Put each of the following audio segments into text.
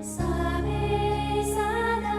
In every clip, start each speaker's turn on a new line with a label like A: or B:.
A: Sabe sana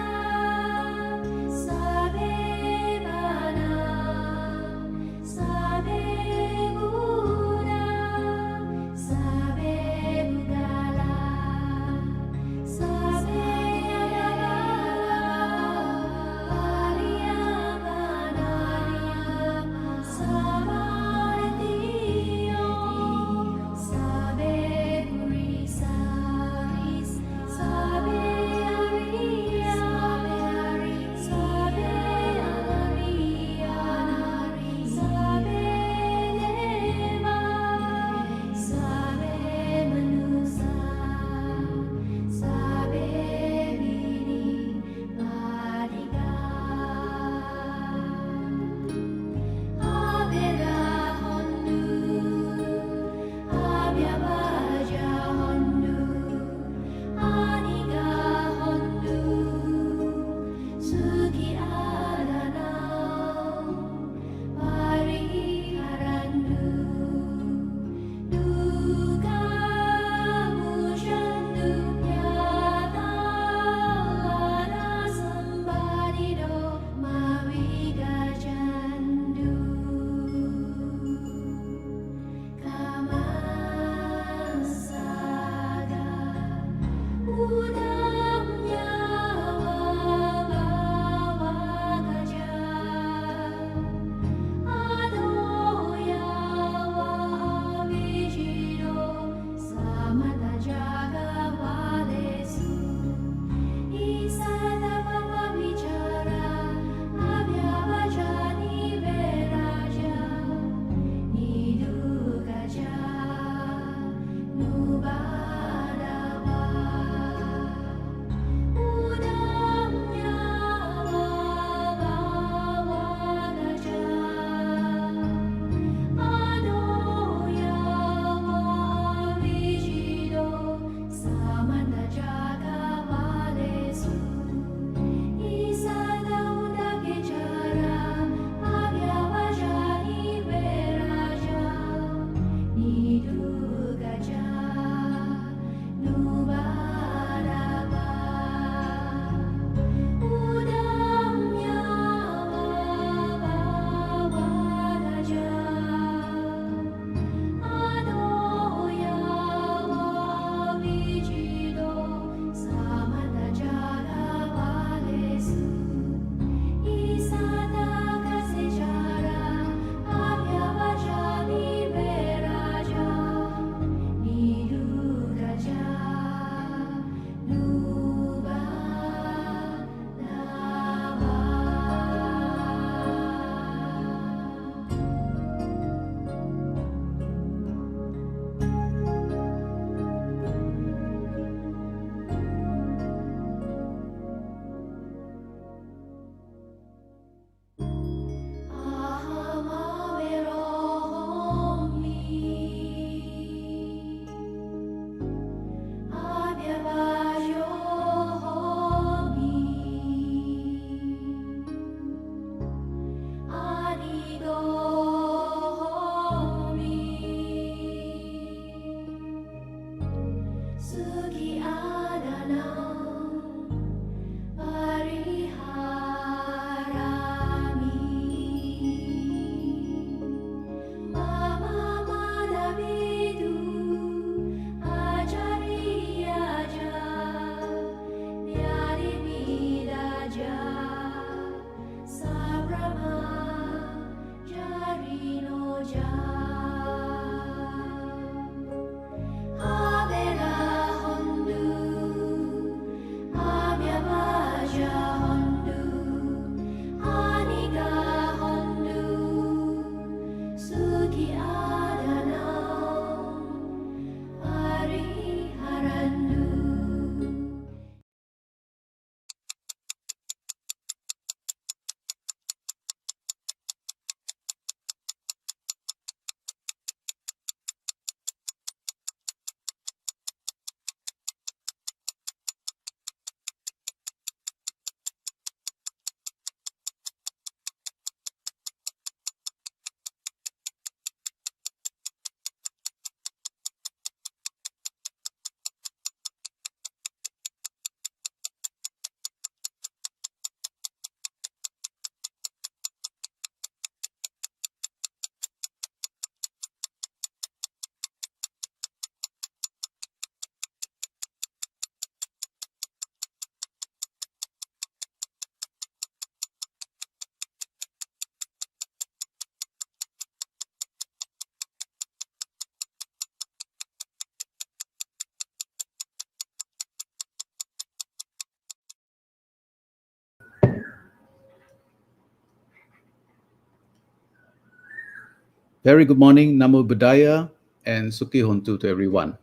A: Very good morning, Namo Buddhaya, and Sukhi Hontu to everyone.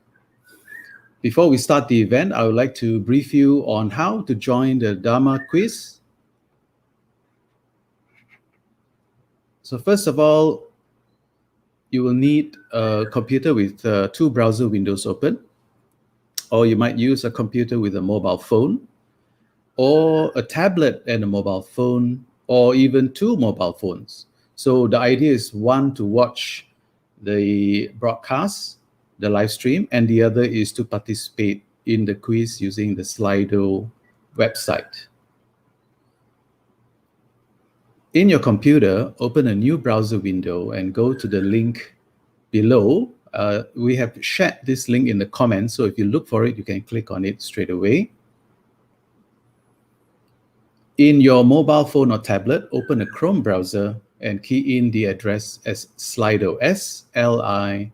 A: Before we start the event, I would like to brief you on how to join the Dhamma quiz. So first of all, you will need a computer with two browser windows open, or you might use a computer with a mobile phone, or a tablet and a mobile phone, or even two mobile phones. So the idea is one to watch the broadcast, the live stream, and the other is to participate in the quiz using the Slido website. In your computer, open a new browser window and go to the link below. We have shared this link in the comments, so if you look for it, you can click on it straight away. In your mobile phone or tablet, open a Chrome browser and key in the address as Slido, SLI.do.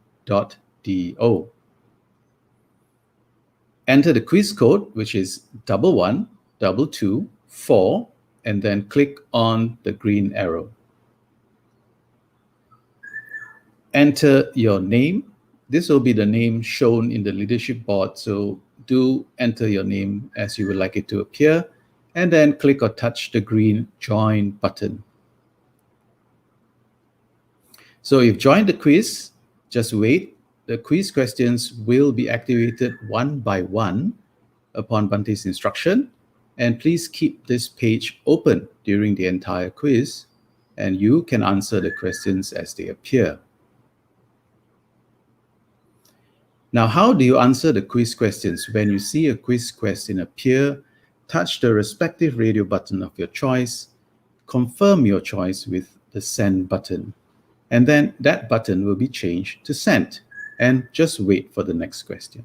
A: Enter the quiz code, which is 11224, and then click on the green arrow. Enter your name. This will be the name shown in the leadership board, so do enter your name as you would like it to appear, and then click or touch the green join button. So you've joined the quiz, just wait. The quiz questions will be activated one by one upon Bhante's instruction, and please keep this page open during the entire quiz, and you can answer the questions as they appear. Now, how do you answer the quiz questions? When you see a quiz question appear, touch the respective radio button of your choice, confirm your choice with the send button, and then that button will be changed to send, and just wait for the next question.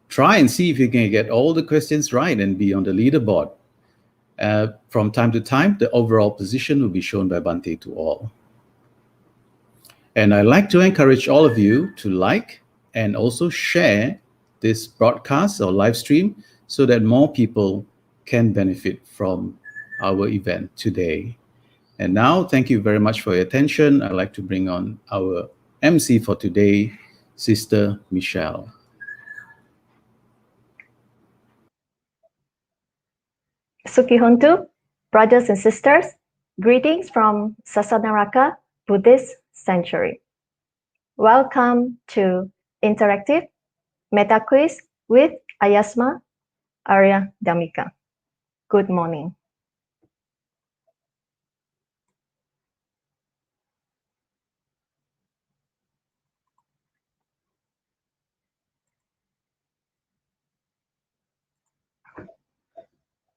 A: Try and see if you can get all the questions right and be on the leaderboard. From time to time, the overall position will be shown by Bhante to all. And I'd like to encourage all of you to like and also share this broadcast or live stream so that more people can benefit from our event today. And now, thank you very much for your attention. I'd like to bring on our MC for today, Sister Michelle.
B: Sukhi Hontu, brothers and sisters, greetings from Sasanaraka Buddhist Sanctuary. Welcome to Interactive Metta Quiz with Āyasmā, Ariyadhammika. Good morning.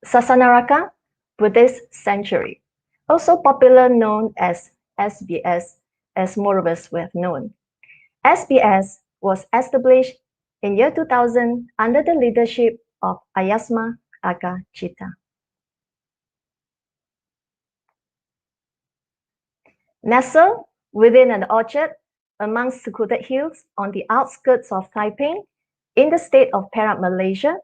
B: Sasanaraka Buddhist Sanctuary, also popularly known as SBS, as more of us have known. SBS was established in year 2000 under the leadership of Āyasmā Aga Citta. Nestled within an orchard amongst secluded hills on the outskirts of Taipei, in the state of Perak, Malaysia,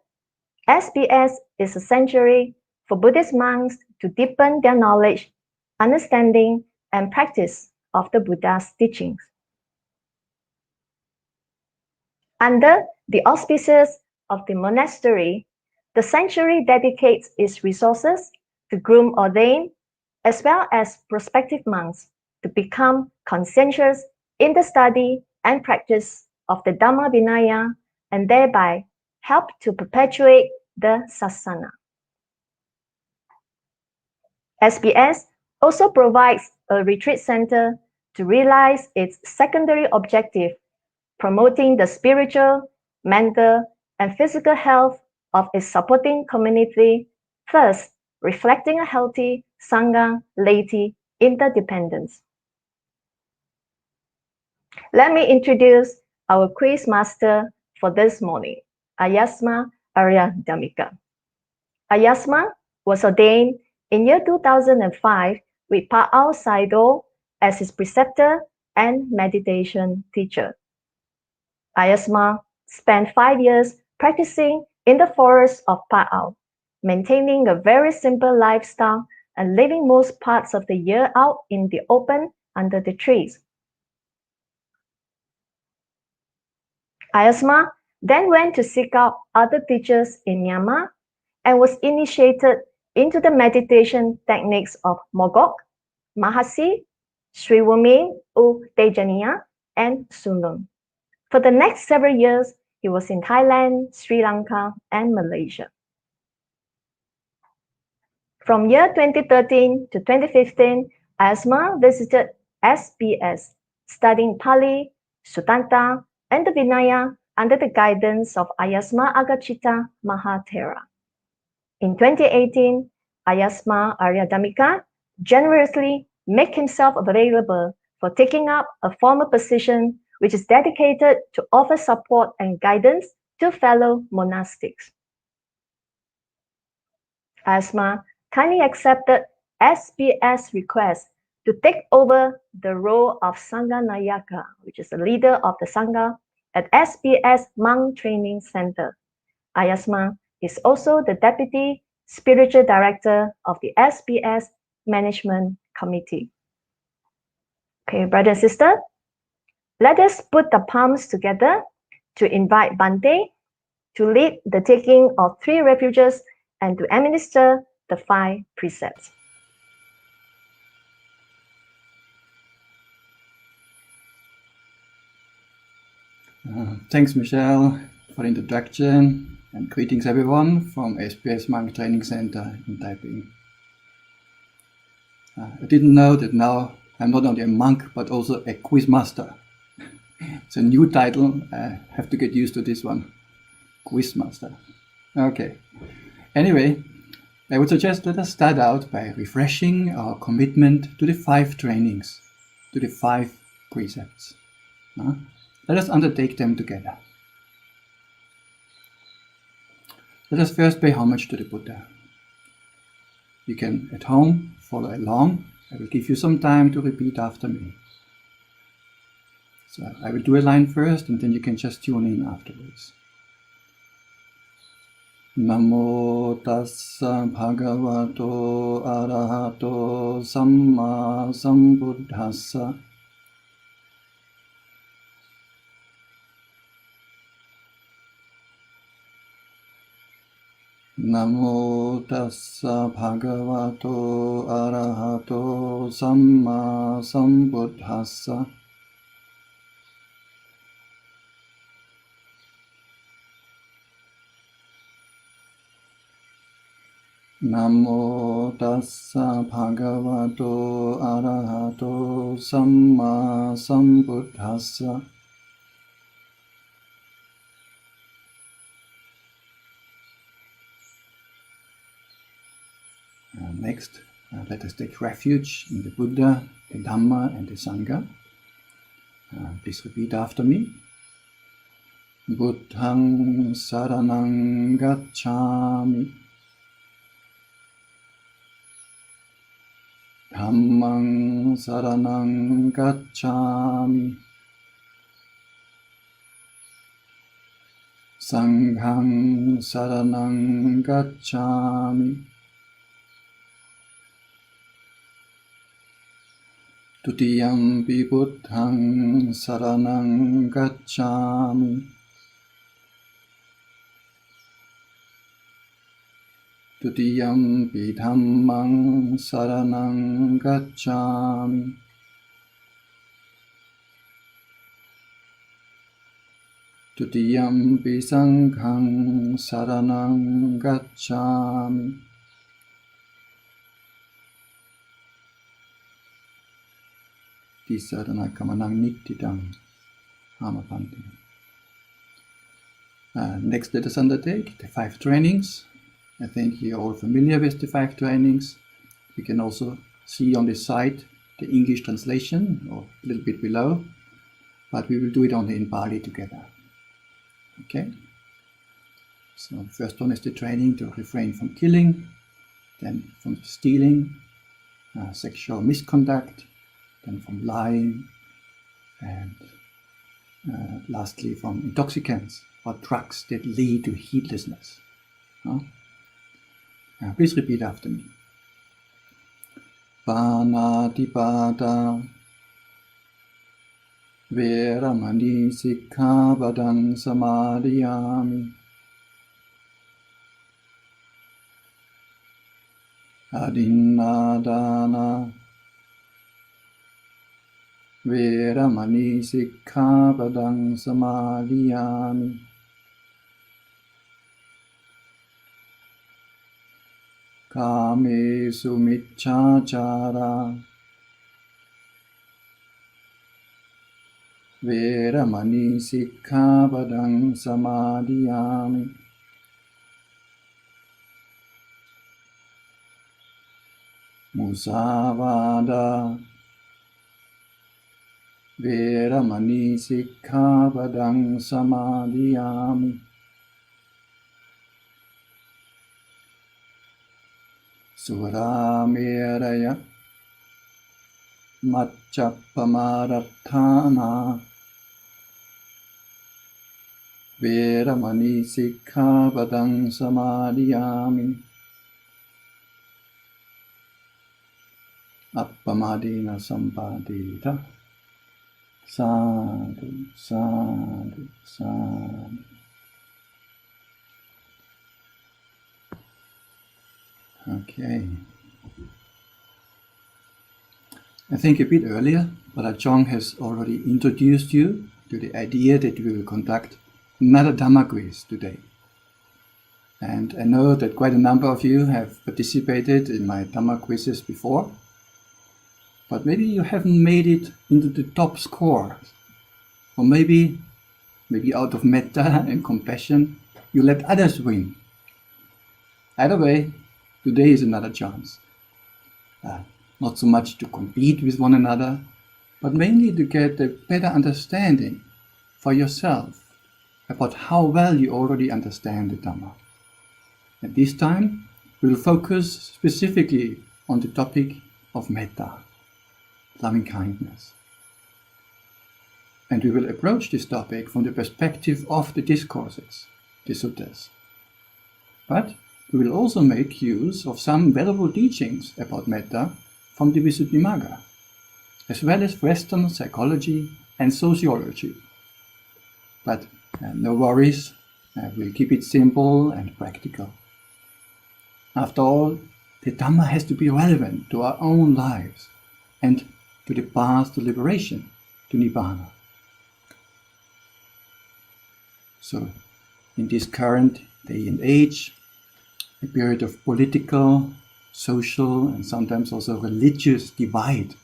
B: SBS is a sanctuary for Buddhist monks to deepen their knowledge, understanding, and practice of the Buddha's teachings. Under the auspices of the monastery, the sanctuary dedicates its resources to groom ordained as well as prospective monks to become conscientious in the study and practice of the Dhamma Vinaya and thereby help to perpetuate the Sasana. SBS also provides a retreat center to realize its secondary objective, promoting the spiritual, mental, and physical health of its supporting community, thus reflecting a healthy Sangha laity interdependence. Let me introduce our quiz master for this morning, Āyasmā Ariyadhammika. Āyasmā was ordained in year 2005 with Pa'ao Sayadaw as his preceptor and meditation teacher. Āyasmā spent 5 years practicing in the forest of Pa'ao, maintaining a very simple lifestyle and living most parts of the year out in the open under the trees. Āyasmā then went to seek out other teachers in Myanmar and was initiated into the meditation techniques of Mogok, Mahasi, Sri Wumin U Tejaniya, and Sunun. For the next several years, he was in Thailand, Sri Lanka, and Malaysia. From year 2013 to 2015, Āyasmā visited SBS, studying Pali, Sutanta, and the Vinaya under the guidance of Āyasmā Agachita Mahathera. In 2018, Āyasmā Ariyadhammika generously made himself available for taking up a formal position which is dedicated to offer support and guidance to fellow monastics. Āyasmā kindly accepted SBS request to take over the role of Sangha Nayaka, which is the leader of the Sangha at SBS Monk Training Center. Āyasmā is also the Deputy Spiritual Director of the SBS Management Committee. Okay, brother and sister, let us put the palms together to invite Bhante to lead the taking of 3 refuges and to administer the 5 precepts.
C: Thanks, Michelle, for the introduction, and greetings everyone from SBS Monk Training Center in Taipei. I didn't know that now I'm not only a monk but also a quiz master. It's a new title. I have to get used to this one. Quiz master. Okay. Anyway, I would suggest let us start out by refreshing our commitment to the 5 trainings, to the 5 precepts. Let us undertake them together. Let us first pay homage to the Buddha. You can at home follow along. I will give you some time to repeat after me. So I will do a line first and then you can just tune in afterwards. Namo tassa bhagavato arahato samma sambuddhassa. Namo tassa bhagavato arahato samma sambuddhassa. Namo tassa bhagavato arahato samma sambuddhassa. Next, let us take refuge in the Buddha, the Dhamma, and the Sangha. Please repeat after me. Buddhaṃ saraṇaṃ gacchāmi. Dhammaṃ saraṇaṃ gacchāmi. Sanghaṃ saraṇaṃ gacchāmi. Tutiyampi buddhaṃ saraṇaṃ gacchāmi. Tutiyampi dhammaṃ saraṇaṃ gacchāmi. Tutiyampi sanghaṃ saraṇaṃ gacchāmi. Tisarana kamanang nittidam hamapante. Next, let us undertake the 5 trainings. I think you're all familiar with the 5 trainings. You can also see on the side the English translation, or a little bit below, but we will do it only in Pali together. Okay? So the first one is the training to refrain from killing, then from stealing, sexual misconduct, then from lying, and lastly from intoxicants or drugs that lead to heedlessness. Please repeat after me. Panatipada, Veramani sikkhapadang samadhiyami. Adinādāna Veramani sikkhapadang samadhiyami. Kāmesu micchāchārā Veramani sikkhapadang samadhiyami. Musāvādā Veramani sikkhapadang samadhiyami. Surameraya Maccappamaratthāna Veramani sikkhapadang samadhiyami. Appamadina sampadita. Sadhu, sadhu, sadhu. Okay. I think a bit earlier, Brother Chong has already introduced you to the idea that we will conduct another Dhamma quiz today. And I know that quite a number of you have participated in my Dhamma quizzes before, but maybe you haven't made it into the top score. Or maybe out of metta and compassion, you let others win. Either way, today is another chance. Not so much to compete with one another, but mainly to get a better understanding for yourself about how well you already understand the Dhamma. At this time, we'll focus specifically on the topic of metta, loving kindness. And we will approach this topic from the perspective of the discourses, the suttas. But we will also make use of some valuable teachings about metta from the Visuddhimagga, as well as Western psychology and sociology. But no worries, we'll keep it simple and practical. After all, the Dhamma has to be relevant to our own lives and to the path to liberation, to Nibbana. So, in this current day and age, a period of political, social, and sometimes also religious divide,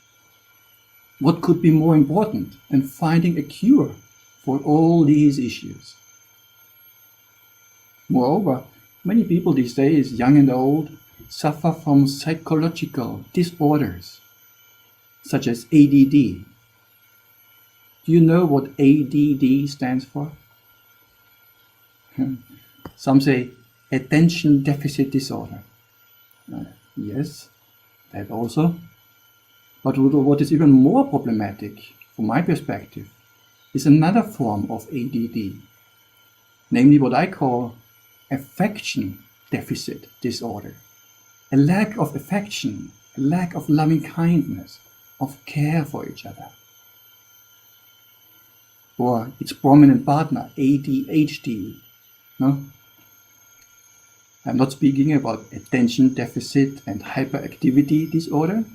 C: what could be more important than finding a cure for all these issues? Moreover, many people these days, young and old, suffer from psychological disorders, such as ADD. Do you know what ADD stands for? Some say attention deficit disorder. Yes, that also. But what is even more problematic, from my perspective, is another form of ADD, namely what I call affection deficit disorder. A lack of affection, a lack of loving kindness, of care for each other. Or its prominent partner, ADHD. No? I'm not speaking about attention deficit and hyperactivity disorder,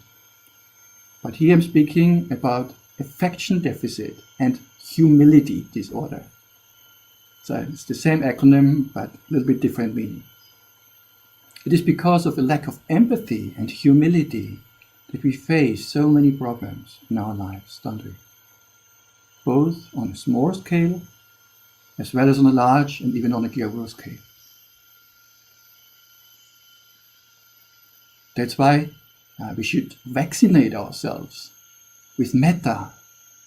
C: but here I'm speaking about affection deficit and humility disorder. So it's the same acronym, but a little bit different meaning. It is because of a lack of empathy and humility that we face so many problems in our lives, don't we? Both on a small scale, as well as on a large and even on a global scale. That's why we should vaccinate ourselves with metta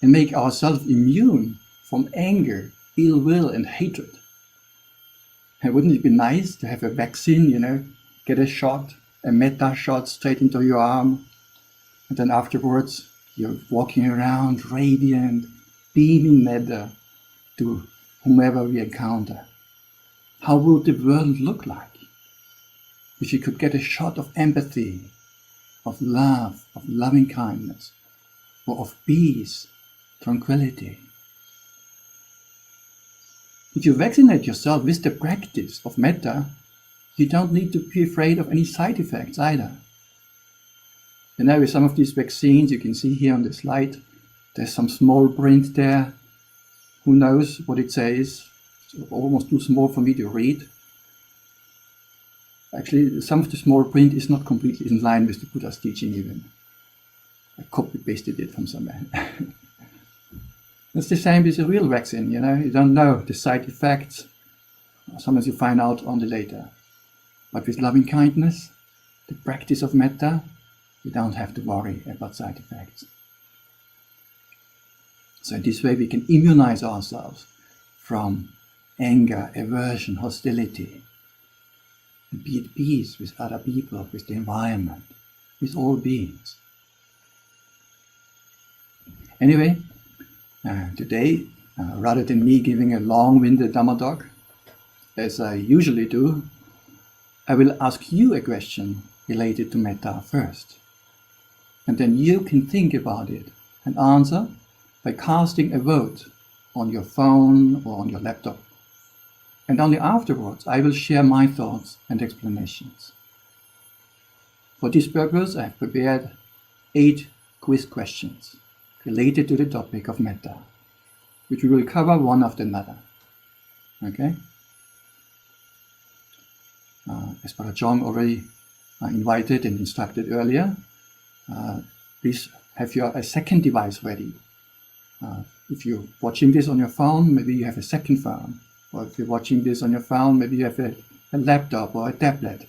C: and make ourselves immune from anger, ill will and hatred. And wouldn't it be nice to have a vaccine, get a shot, a metta shot straight into your arm, and then afterwards you're walking around radiant, beaming metta to whomever we encounter. How would the world look like if you could get a shot of empathy, of love, of loving kindness, or of peace tranquility. If you vaccinate yourself with the practice of metta, you don't need to be afraid of any side effects either. And now with some of these vaccines, you can see here on the slide, there's some small print there. Who knows what it says? It's almost too small for me to read. Actually, some of the small print is not completely in line with the Buddha's teaching even. I copy-pasted it from somewhere. It's the same with a real vaccine, you know. You don't know the side effects. Sometimes you find out only later. But with loving kindness, the practice of metta, you don't have to worry about side effects. So in this way we can immunize ourselves from anger, aversion, hostility, and be at peace with other people, with the environment, with all beings. Anyway, today, rather than me giving a long-winded Dhamma talk, as I usually do, I will ask you a question related to metta first. And then you can think about it and answer by casting a vote on your phone or on your laptop. And only afterwards I will share my thoughts and explanations. For this purpose I have prepared 8 quiz questions related to the topic of metta, which we will cover one after another. Okay? As Brother Chong already invited and instructed earlier, please have your a second device ready. If you're watching this on your phone, maybe you have a second phone. Or if you're watching this on your phone, maybe you have a laptop or a tablet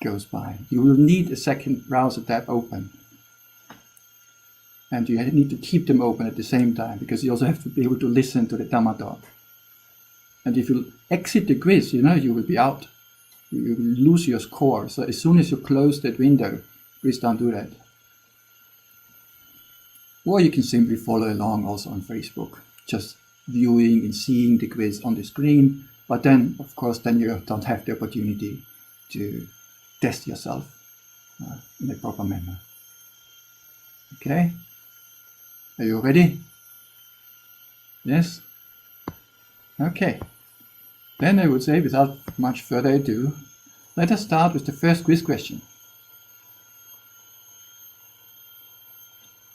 C: goes by. You will need a second browser tab open. And you need to keep them open at the same time, because you also have to be able to listen to the Dhamma talk. And if you exit the quiz, you know, you will be out. You will lose your score. So as soon as you close that window, please don't do that. Or you can simply follow along also on Facebook, just viewing and seeing the quiz on the screen. But then, of course, then you don't have the opportunity to test yourself in a proper manner. Okay? Are you ready? Yes? Okay. Then I would say, without much further ado, let us start with the first quiz question.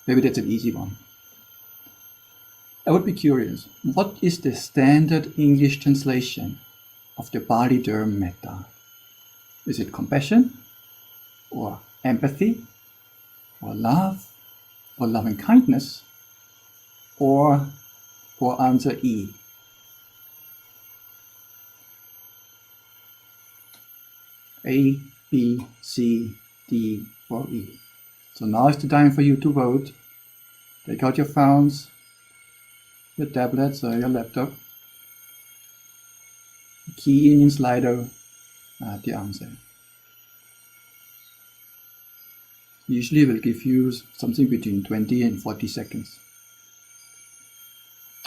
C: Maybe that's an easy one. I would be curious, what is the standard English translation of the Pali term metta? Is it compassion, or empathy, or love, or loving kindness, or answer E? A, B, C, D, or E. So now is the time for you to vote. Take out your phones, your tablets or your laptop. Key in Slido the answer. Usually will give you something between 20 and 40 seconds.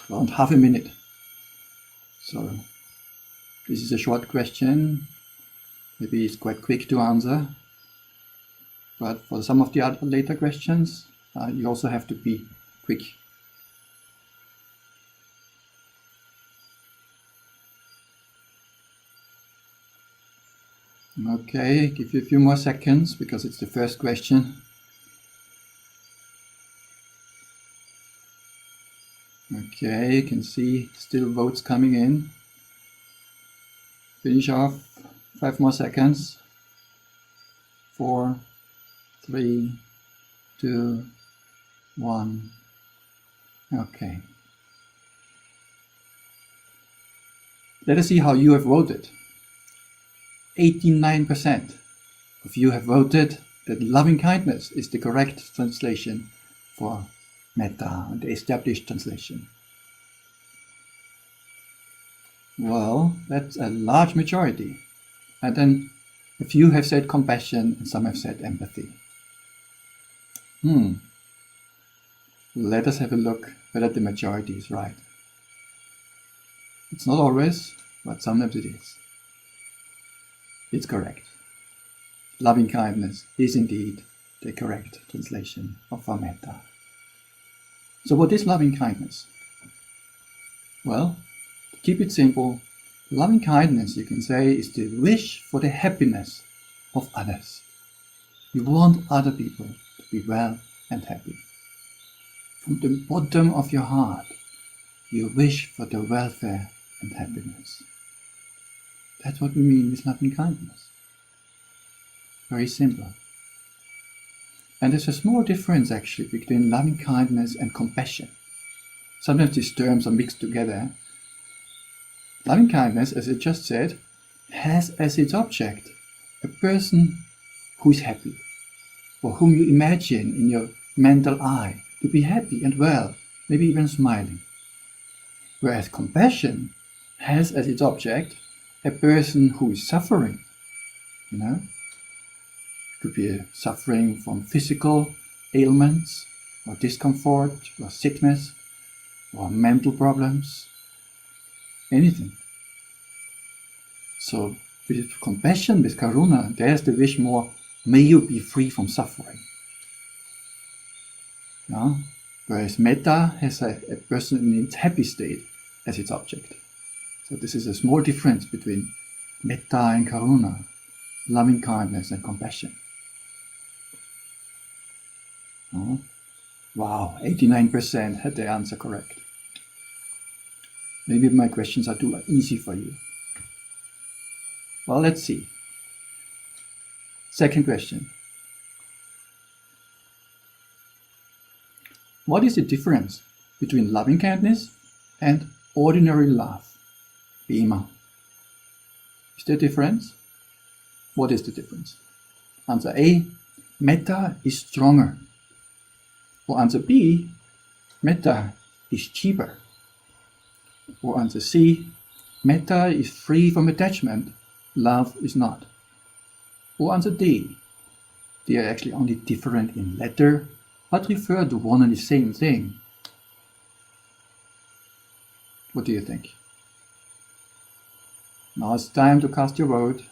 C: Around half a minute. So this is a short question. Maybe it's quite quick to answer. But for some of the other later questions, you also have to be quick. Okay, give you a few more seconds because it's the first question. Okay, you can see still votes coming in. Finish off. 5 more seconds. 4, 3, 2, 1. Okay. Let us see how you have voted. 89% of you have voted that loving kindness is the correct translation for metta, the established translation. Well, that's a large majority. And then a few have said compassion and some have said empathy. Let us have a look whether the majority is right. It's not always, but sometimes it is. It's correct. Loving kindness is indeed the correct translation of metta. So what is loving kindness? Well, to keep it simple, loving kindness, you can say, is the wish for the happiness of others. You want other people to be well and happy. From the bottom of your heart, you wish for their welfare and happiness. That's what we mean with loving kindness. Very simple. And there's a small difference actually between loving kindness and compassion. Sometimes these terms are mixed together. Loving kindness, as I just said, has as its object a person who is happy, or whom you imagine in your mental eye to be happy and well, maybe even smiling. Whereas compassion has as its object a person who is suffering. It could be suffering from physical ailments, or discomfort, or sickness, or mental problems, anything. So with compassion, with karuna, there's the wish more, may you be free from suffering. Whereas metta has a person in its happy state as its object. So this is a small difference between metta and karuna, loving kindness and compassion. Wow, 89% had the answer correct. Maybe my questions are too easy for you. Well, let's see. Second question. What is the difference between loving kindness and ordinary love? Bhima. Is there a difference? What is the difference? Answer A, metta is stronger. Or answer B, metta is cheaper. Or answer C, metta is free from attachment, love is not. Or answer D, they are actually only different in letter, but refer to one and the same thing. What do you think? Now it's time to cast your vote.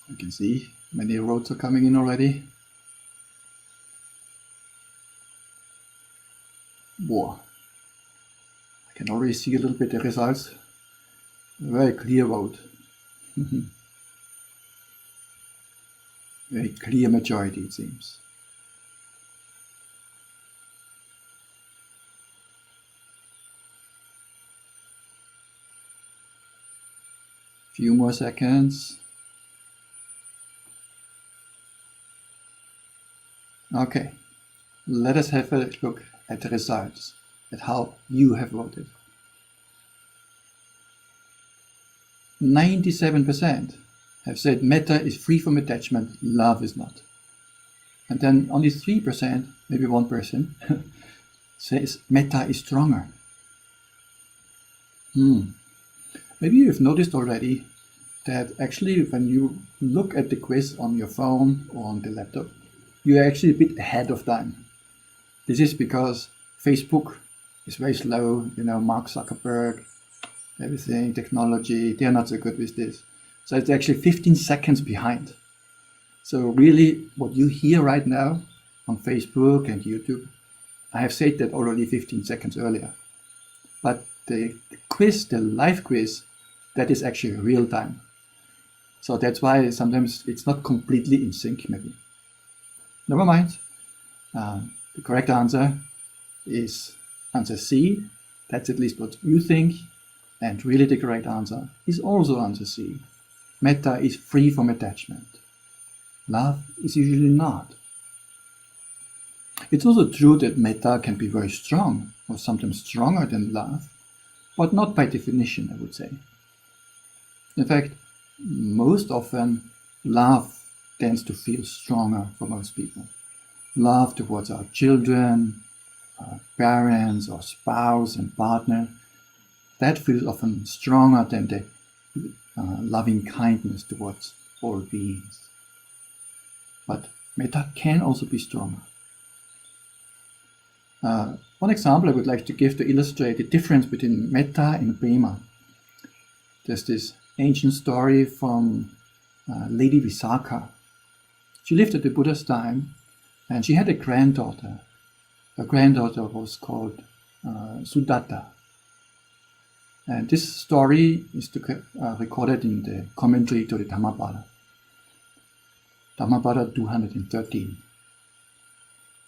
C: You can see many votes are coming in already. Whoa. I can already see a little bit the results. A very clear vote. Very clear majority, it seems. Few more seconds. Okay, let us have a look at the results, at how you have voted. 97% have said metta is free from attachment, love is not. And then only 3%, maybe one person, says metta is stronger. Maybe you've noticed already that actually when you look at the quiz on your phone or on the laptop, you're actually a bit ahead of time. This is because Facebook is very slow, Mark Zuckerberg, everything, technology, they're not so good with this. So it's actually 15 seconds behind. So really what you hear right now on Facebook and YouTube, I have said that already 15 seconds earlier. But the quiz, the live quiz, that is actually real time. So that's why sometimes it's not completely in sync maybe. Never mind. The correct answer is answer C. That's at least what you think. And really the correct answer is also answer C. Metta is free from attachment. Love is usually not. It's also true that metta can be very strong, or sometimes stronger than love, but not by definition, I would say. In fact, most often love tends to feel stronger for most people. Love towards our children, our parents, or spouse and partner, that feels often stronger than the loving kindness towards all beings. But metta can also be stronger. One example I would like to give to illustrate the difference between metta and bhima. There's this ancient story from Lady Visakha. She lived at the Buddha's time, and she had a granddaughter. Her granddaughter was called Sudatta. And this story is recorded in the commentary to the Dhammapada. Dhammapada 213.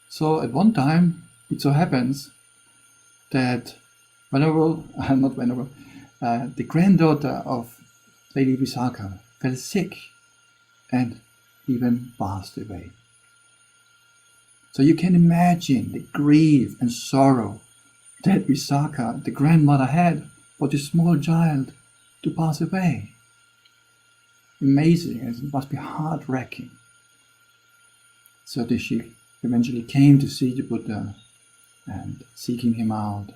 C: So at one time, it so happens that the granddaughter of Lady Visakha fell sick and even passed away. So you can imagine the grief and sorrow that Visakha, the grandmother, had for this small child to pass away. Amazing, and it must be heart-wrenching. So she eventually came to see the Buddha and seeking him out,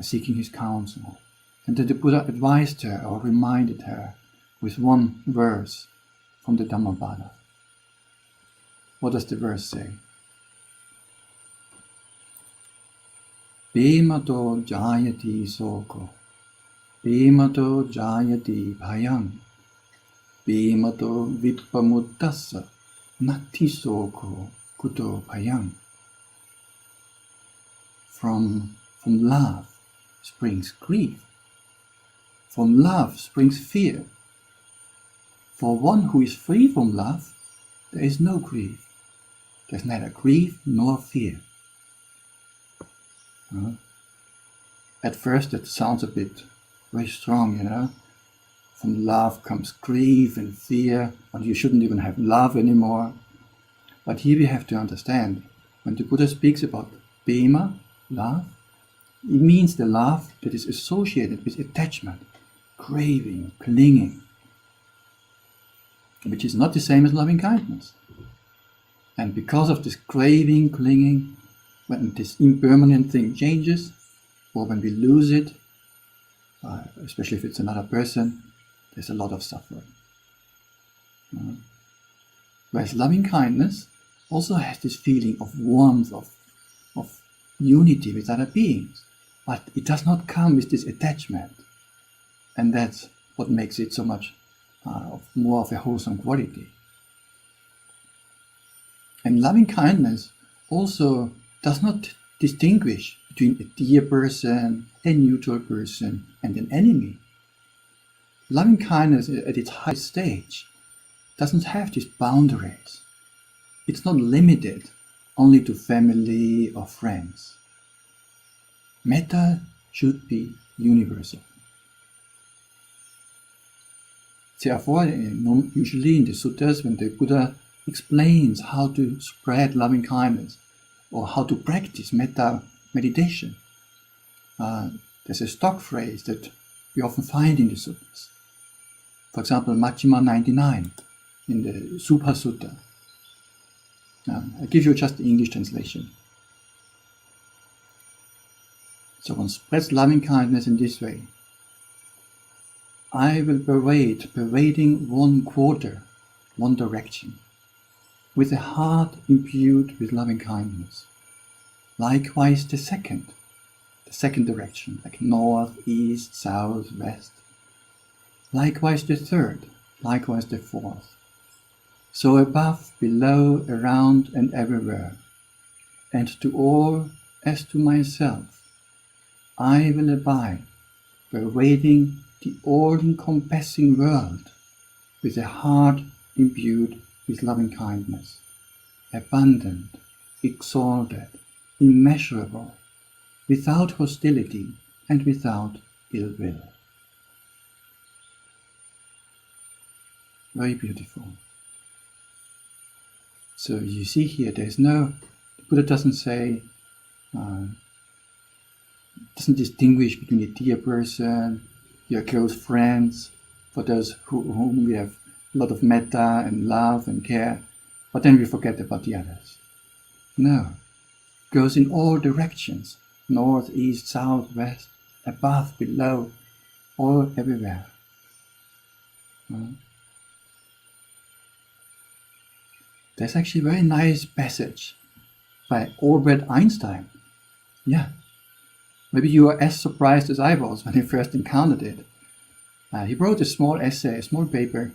C: seeking his counsel. And then the Buddha advised her or reminded her with one verse from the Dhammapada. What does the verse say? Bemato jayati soko, bemato jayati bhayang, bemato vipamuttassa, natti soko kuto bhayang. From love springs grief. From love springs fear. For one who is free from love, there is no grief. There's neither grief nor fear. At first it sounds a bit very strong, From love comes grief and fear, and you shouldn't even have love anymore. But here we have to understand, when the Buddha speaks about bema, love, it means the love that is associated with attachment, craving, clinging, which is not the same as loving kindness. And because of this craving, clinging, when this impermanent thing changes, or when we lose it, especially if it's another person, there's a lot of suffering. Whereas loving kindness also has this feeling of warmth, of unity with other beings, but it does not come with this attachment. And that's what makes it so much more of a wholesome quality. And loving kindness also does not distinguish between a dear person, a neutral person, and an enemy. Loving kindness at its high stage doesn't have these boundaries. It's not limited only to family or friends. Metta should be universal. Therefore, usually in the suttas, when the Buddha explains how to spread loving kindness or how to practice metta meditation, there's a stock phrase that we often find in the suttas. For example, Majjhima 99 in the Subha Sutta. I'll give you just the English translation. So one spreads loving kindness in this way. I will pervading 1/4, one direction, with a heart imbued with loving kindness. Likewise the second direction, like north, east, south, west. Likewise the third, likewise the fourth. So above, below, around and everywhere, and to all as to myself, I will abide, pervading the all-encompassing world with a heart imbued with loving kindness, abundant, exalted, immeasurable, without hostility and without ill will. Very beautiful. So you see here, the Buddha doesn't say, doesn't distinguish between a dear person, your close friends, for those whom we have a lot of metta and love and care, but then we forget about the others. No, it goes in all directions, north, east, south, west, above, below, all everywhere. There's actually a very nice passage by Albert Einstein. Yeah, maybe you are as surprised as I was when I first encountered it. He wrote a small essay, a small paper,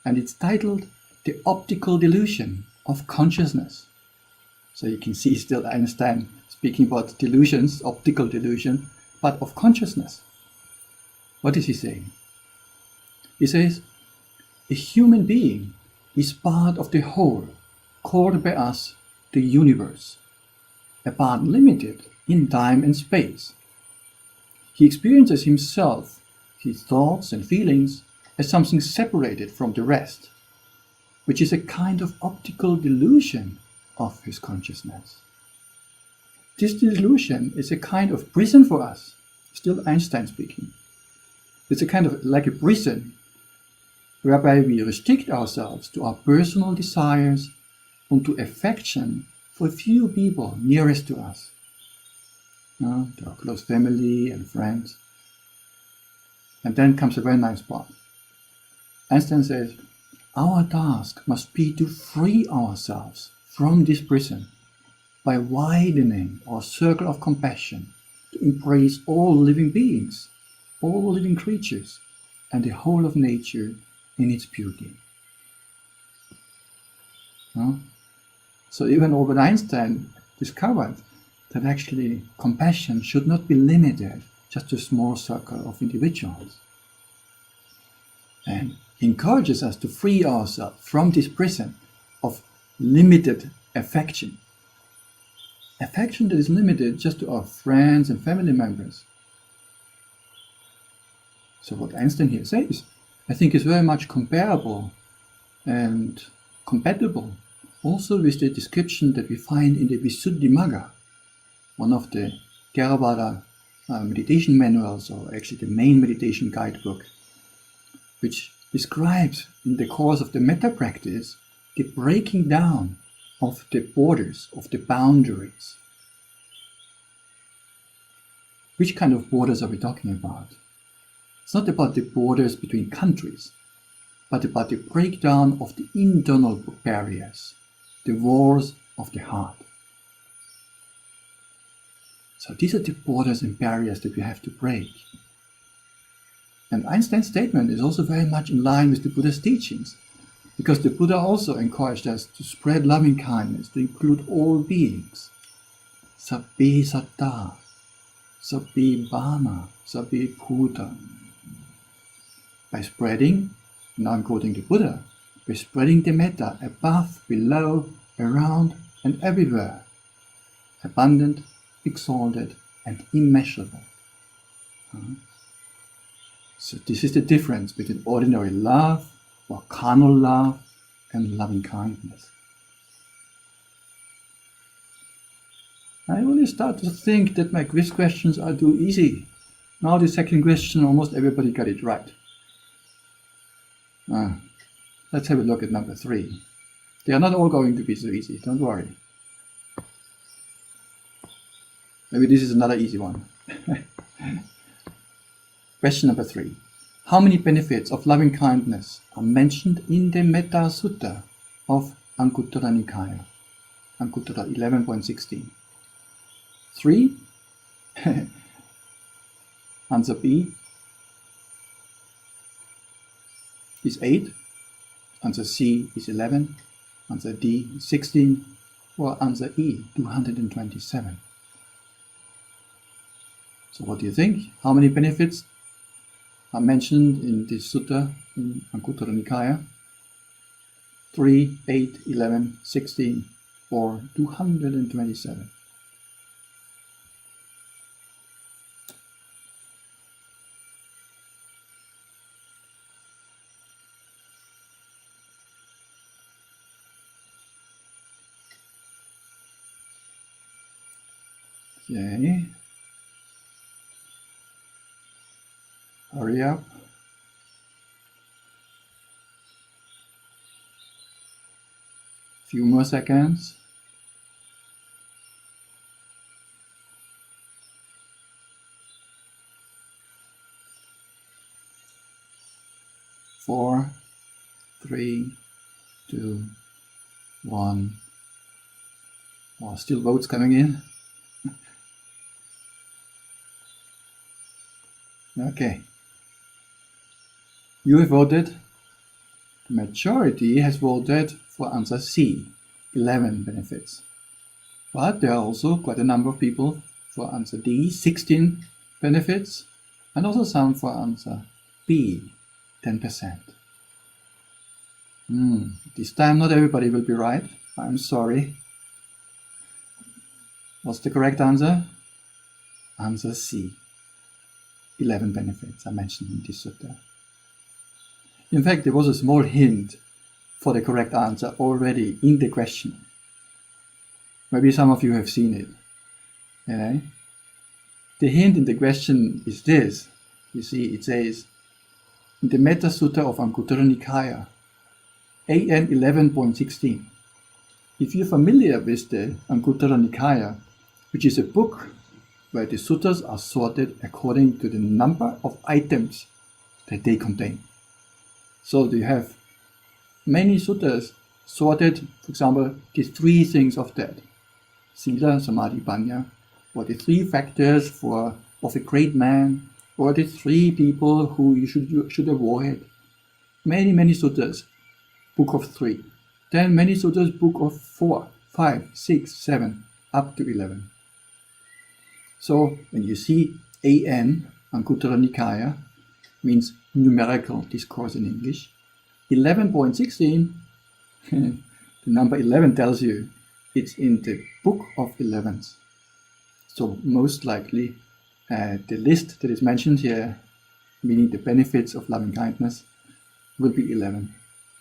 C: and it's titled The Optical Delusion of Consciousness. So you can see still Einstein speaking about delusions, optical delusion, but of consciousness. What is he saying? He says, a human being is part of the whole, called by us the universe, a part limited in time and space. He experiences himself, his thoughts and feelings, as something separated from the rest, which is a kind of optical delusion of his consciousness. This delusion is a kind of prison for us, still Einstein speaking. It's a kind of like a prison whereby we restrict ourselves to our personal desires and to affection for a few people nearest to us, to our close family and friends. And then comes a very nice part. Einstein says, our task must be to free ourselves from this prison by widening our circle of compassion to embrace all living beings, all living creatures, and the whole of nature in its beauty. So even Albert Einstein discovered that actually compassion should not be limited just to a small circle of individuals, and encourages us to free ourselves from this prison of limited affection. Affection that is limited just to our friends and family members. So what Einstein here says, I think, is very much comparable and compatible also with the description that we find in the Visuddhimagga, one of the Theravada meditation manuals, or actually the main meditation guidebook, which describes in the course of the metta practice the breaking down of the borders, of the boundaries. Which kind of borders are we talking about? It's not about the borders between countries, but about the breakdown of the internal barriers, the walls of the heart. So these are the borders and barriers that we have to break. And Einstein's statement is also very much in line with the Buddha's teachings, because the Buddha also encouraged us to spread loving kindness, to include all beings. Sabbe satta, sabbe bhana, sabbe bhuta. By spreading, now I'm quoting the Buddha, by spreading the metta above, below, around and everywhere, abundant, exalted and immeasurable. So this is the difference between ordinary love or carnal love and loving kindness. I really start to think that my quiz questions are too easy. Now the second question, almost everybody got it right. Let's have a look at number 3. They are not all going to be so easy, don't worry. Maybe this is another easy one. Question number 3. How many benefits of loving kindness are mentioned in the Metta Sutta of Anguttara Nikaya, Anguttara 11.16? 3? Answer B is 8. Answer C is 11. Answer D is 16. Or answer E, 227. So what do you think? How many benefits are mentioned in this sutta in Anguttara Nikaya? 3, 8, 11, 16, or 227? Okay. Hurry up. Few more seconds. Four, 3, 2, 1. Oh, still votes coming in. Okay. You have voted, the majority has voted for answer C, 11 benefits. But there are also quite a number of people for answer D, 16 benefits, and also some for answer B, 10%. This time not everybody will be right. I'm sorry. What's the correct answer? Answer C, 11 benefits are mentioned in this sutta. In fact, there was a small hint for the correct answer already in the question. Maybe some of you have seen it. Okay? The hint in the question is this. You see, it says, in the Metta Sutta of Anguttara Nikaya, AN 11.16. If you're familiar with the Anguttara Nikaya, which is a book where the suttas are sorted according to the number of items that they contain. So you have many suttas sorted, for example, the 3 things of that. Sila, Samadhi, Panya, or the 3 factors of a great man, or the 3 people who you should avoid. Many suttas, book of 3. Then many suttas, book of 4, 5, 6, 7, up to 11. So when you see AN, Anguttara Nikaya, means numerical discourse in English. 11.16, the number 11 tells you it's in the book of 11s. So most likely the list that is mentioned here, meaning the benefits of loving kindness, will be 11,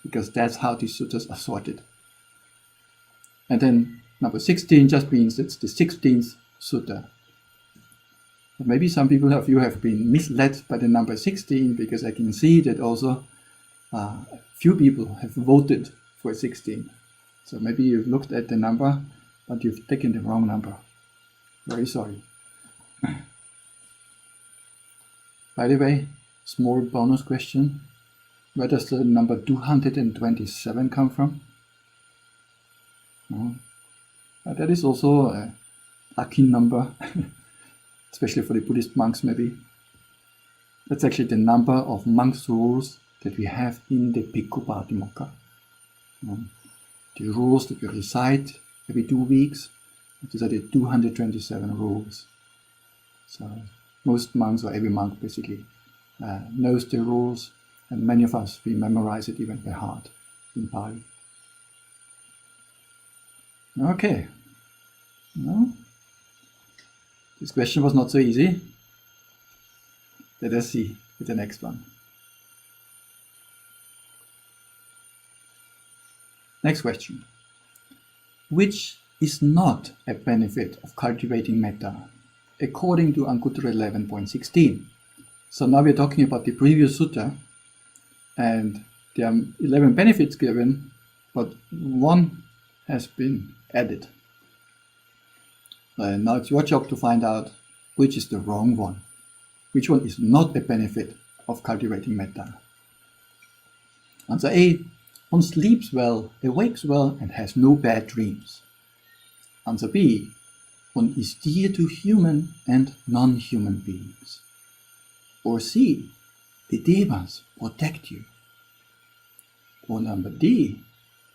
C: because that's how these suttas are sorted. And then number 16 just means it's the 16th sutta. But maybe some people of you have been misled by the number 16, because I can see that also a few people have voted for 16. So maybe you've looked at the number, but you've taken the wrong number. Very sorry. By the way, small bonus question. Where does the number 227 come from? No. That is also a lucky number. Especially for the Buddhist monks, maybe. That's actually the number of monks' rules that we have in the Bhikkhu Patimokkha. The rules that we recite every 2 weeks, these are the 227 rules. So most monks, or every monk basically, knows the rules, and many of us, we memorize it even by heart in Pali. Okay. No? This question was not so easy. Let us see with the next one. Next question. Which is not a benefit of cultivating metta, according to Anguttara 11.16? So now we're talking about the previous sutta, and there are 11 benefits given, but one has been added. Now it's your job to find out which is the wrong one. Which one is not a benefit of cultivating metta? Answer A. One sleeps well, awakes well, and has no bad dreams. Answer B. One is dear to human and non-human beings. Or C. The devas protect you. Or number D.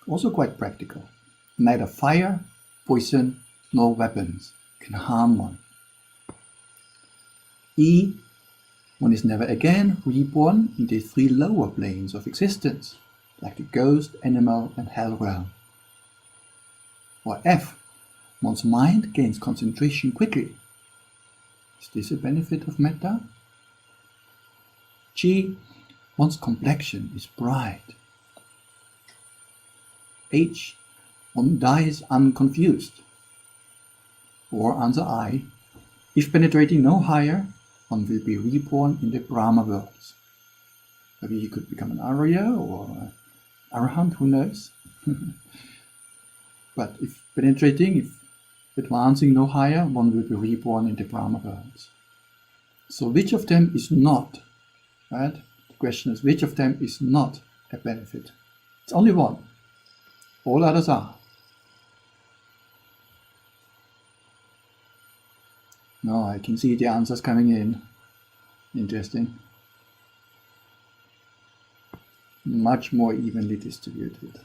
C: Also quite practical. Neither fire, poison, nor weapons can harm one. E. One is never again reborn in the 3 lower planes of existence, like the ghost, animal, and hell realm. Or F. One's mind gains concentration quickly. Is this a benefit of metta? G. One's complexion is bright. H. One dies unconfused. Or answer I. If penetrating no higher, one will be reborn in the Brahma worlds. Maybe you could become an Arya or an Arahant, who knows? But if penetrating, if advancing no higher, one will be reborn in the Brahma worlds. So which of them is not? Right? The question is, which of them is not a benefit? It's only one. All others are. No, I can see the answers coming in. Interesting. much more evenly distributed.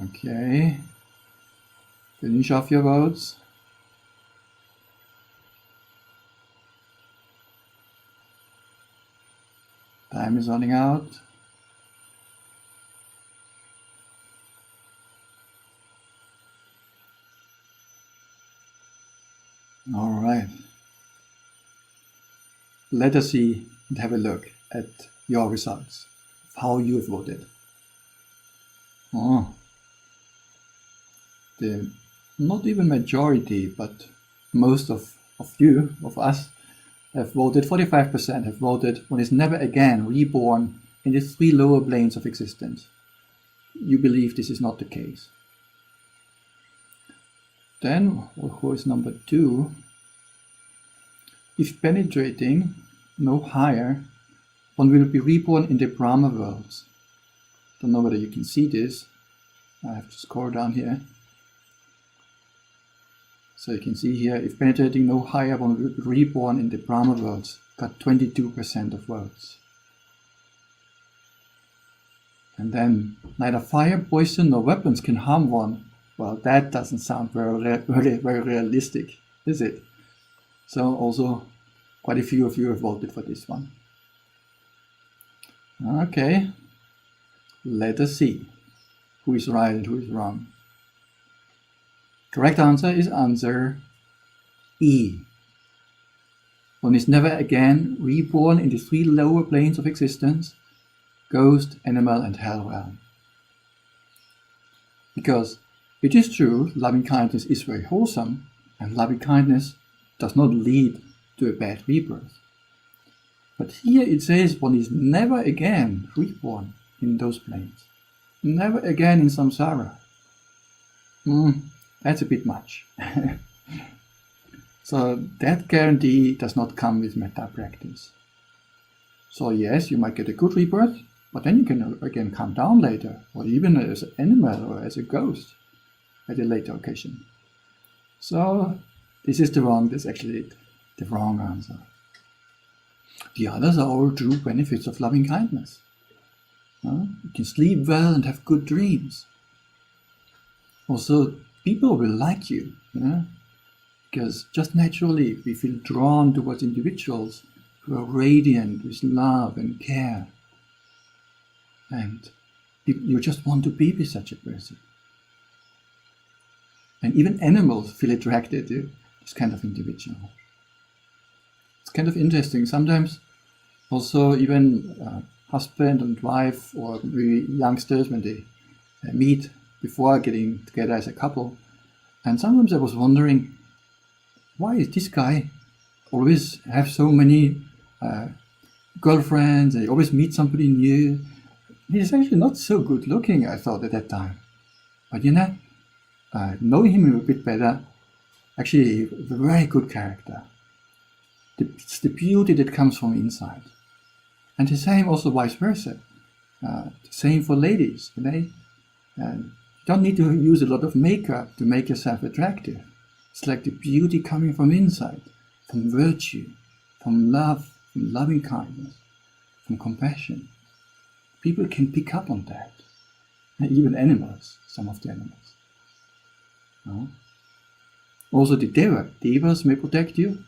C: Okay, finish off your votes. Time is running out. All right. Let us see and have a look at your results, of how you have voted. The not even majority, but most of you, of us, have voted, 45% have voted, one is never again reborn in the 3 lower planes of existence. You believe this is not the case. Then, who is number 2? If penetrating no higher, one will be reborn in the Brahma worlds. Don't know whether you can see this. I have to scroll down here. So you can see here, if penetrating no higher, one will be reborn in the Brahma worlds. Got 22% of votes. And then, neither fire, poison, nor weapons can harm one. Well, that doesn't sound very realistic, is it? So also, quite a few of you have voted for this one. Okay, let us see who is right and who is wrong. Correct answer is answer E. One is never again reborn in the 3 lower planes of existence, ghost, animal, and hell realm. Because it is true, loving kindness is very wholesome, and loving kindness does not lead to a bad rebirth. But here it says one is never again reborn in those planes. Never again in samsara. That's a bit much. So that guarantee does not come with metta practice. So yes, you might get a good rebirth, but then you can again come down later, or even as an animal or as a ghost at a later occasion. So this is actually the wrong answer. The others are all true benefits of loving kindness. You can sleep well and have good dreams. Also, people will like you, because just naturally we feel drawn towards individuals who are radiant with love and care. And you just want to be with such a person. And even animals feel attracted to this kind of individual. It's kind of interesting. Sometimes also even husband and wife, or maybe youngsters, when they meet before getting together as a couple. And sometimes I was wondering, why is this guy always have so many girlfriends, and he always meet somebody new? He's actually not so good looking, I thought at that time. But knowing him a bit better, actually a very good character. It's the beauty that comes from inside. And the same also vice versa. The same for ladies, you don't need to use a lot of makeup to make yourself attractive. It's like the beauty coming from inside, from virtue, from love, from loving kindness, from compassion. People can pick up on that. And even animals, some of the animals. Also the devas may protect you.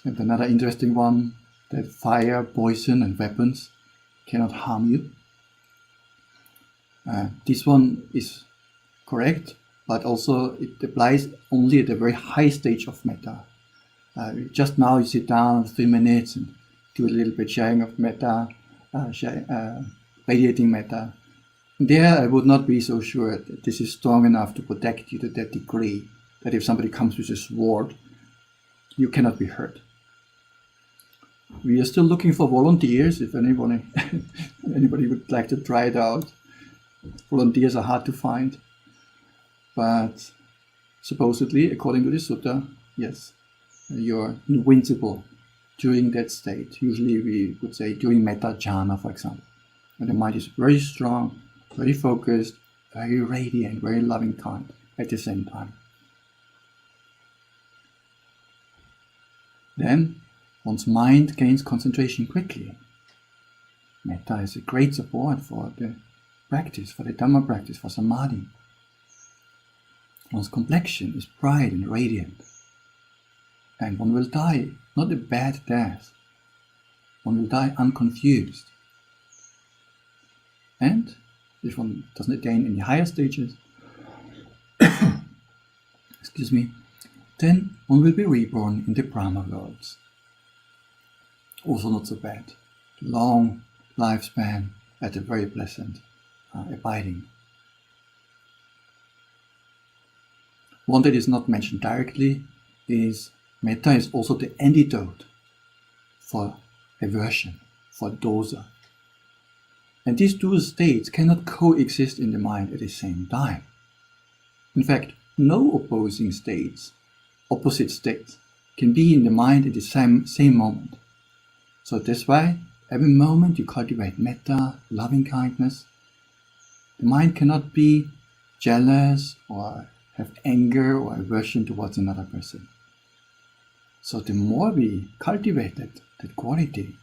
C: And another interesting one, that fire, poison, and weapons cannot harm you. This one is correct, but also it applies only at a very high stage of metta. Just now you sit down 3 minutes and do a little bit sharing of metta, radiating metta. There I would not be so sure that this is strong enough to protect you to that degree, that if somebody comes with a sword, you cannot be hurt. We are still looking for volunteers, if anybody would like to try it out. Volunteers are hard to find, but supposedly, according to the sutta, yes, you're invincible during that state. Usually we would say during metta jhana, for example. when the mind is very strong, very focused, very radiant, very loving kind at the same time. Then one's mind gains concentration quickly. Metta is a great support for the practice, for the Dhamma practice, for Samadhi. One's complexion is bright and radiant. And one will die, not a bad death. One will die unconfused. And if one doesn't attain any higher stages, excuse me, then one will be reborn in the Brahma worlds. Also not so bad. Long lifespan at a very pleasant abiding. One that is not mentioned directly is Metta is also the antidote for aversion, for dosa. And these two states cannot coexist in the mind at the same time. In fact, no opposing states, opposite states, can be in the mind at the same moment. So that's why every moment you cultivate metta, loving kindness, the mind cannot be jealous or have anger or aversion towards another person. So the more we cultivate that quality,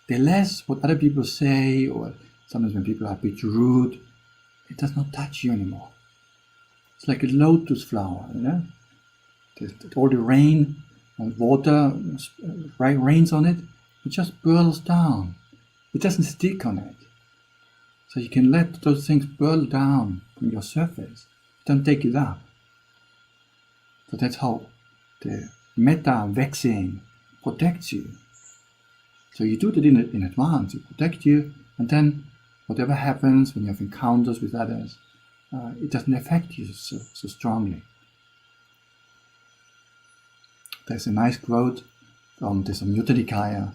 C: the less what other people say, or sometimes when people are a bit rude, it does not touch you anymore. It's like a lotus flower, you know? All the rain and water rains on it, it just burls down. It doesn't stick on it. So you can let those things burl down from your surface. Don't take it up. So that's how the metta vaccine protects you. So you do that in advance, it protects you, and then whatever happens when you have encounters with others, it doesn't affect you so strongly. There's a nice quote from the Samyutta Nikaya,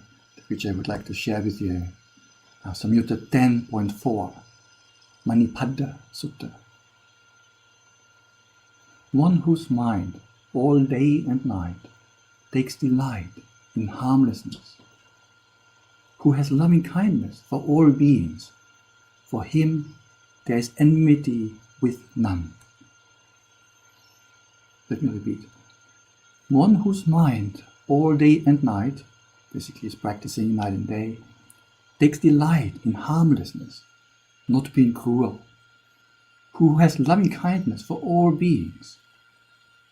C: which I would like to share with you. Samyutta 10.4, Manipadda Sutta. One whose mind, all day and night, takes delight in harmlessness, who has loving kindness for all beings, for him there is enmity with none. Let me repeat. One whose mind, all day and night, basically is practicing night and day, takes delight in harmlessness, not being cruel, who has loving kindness for all beings.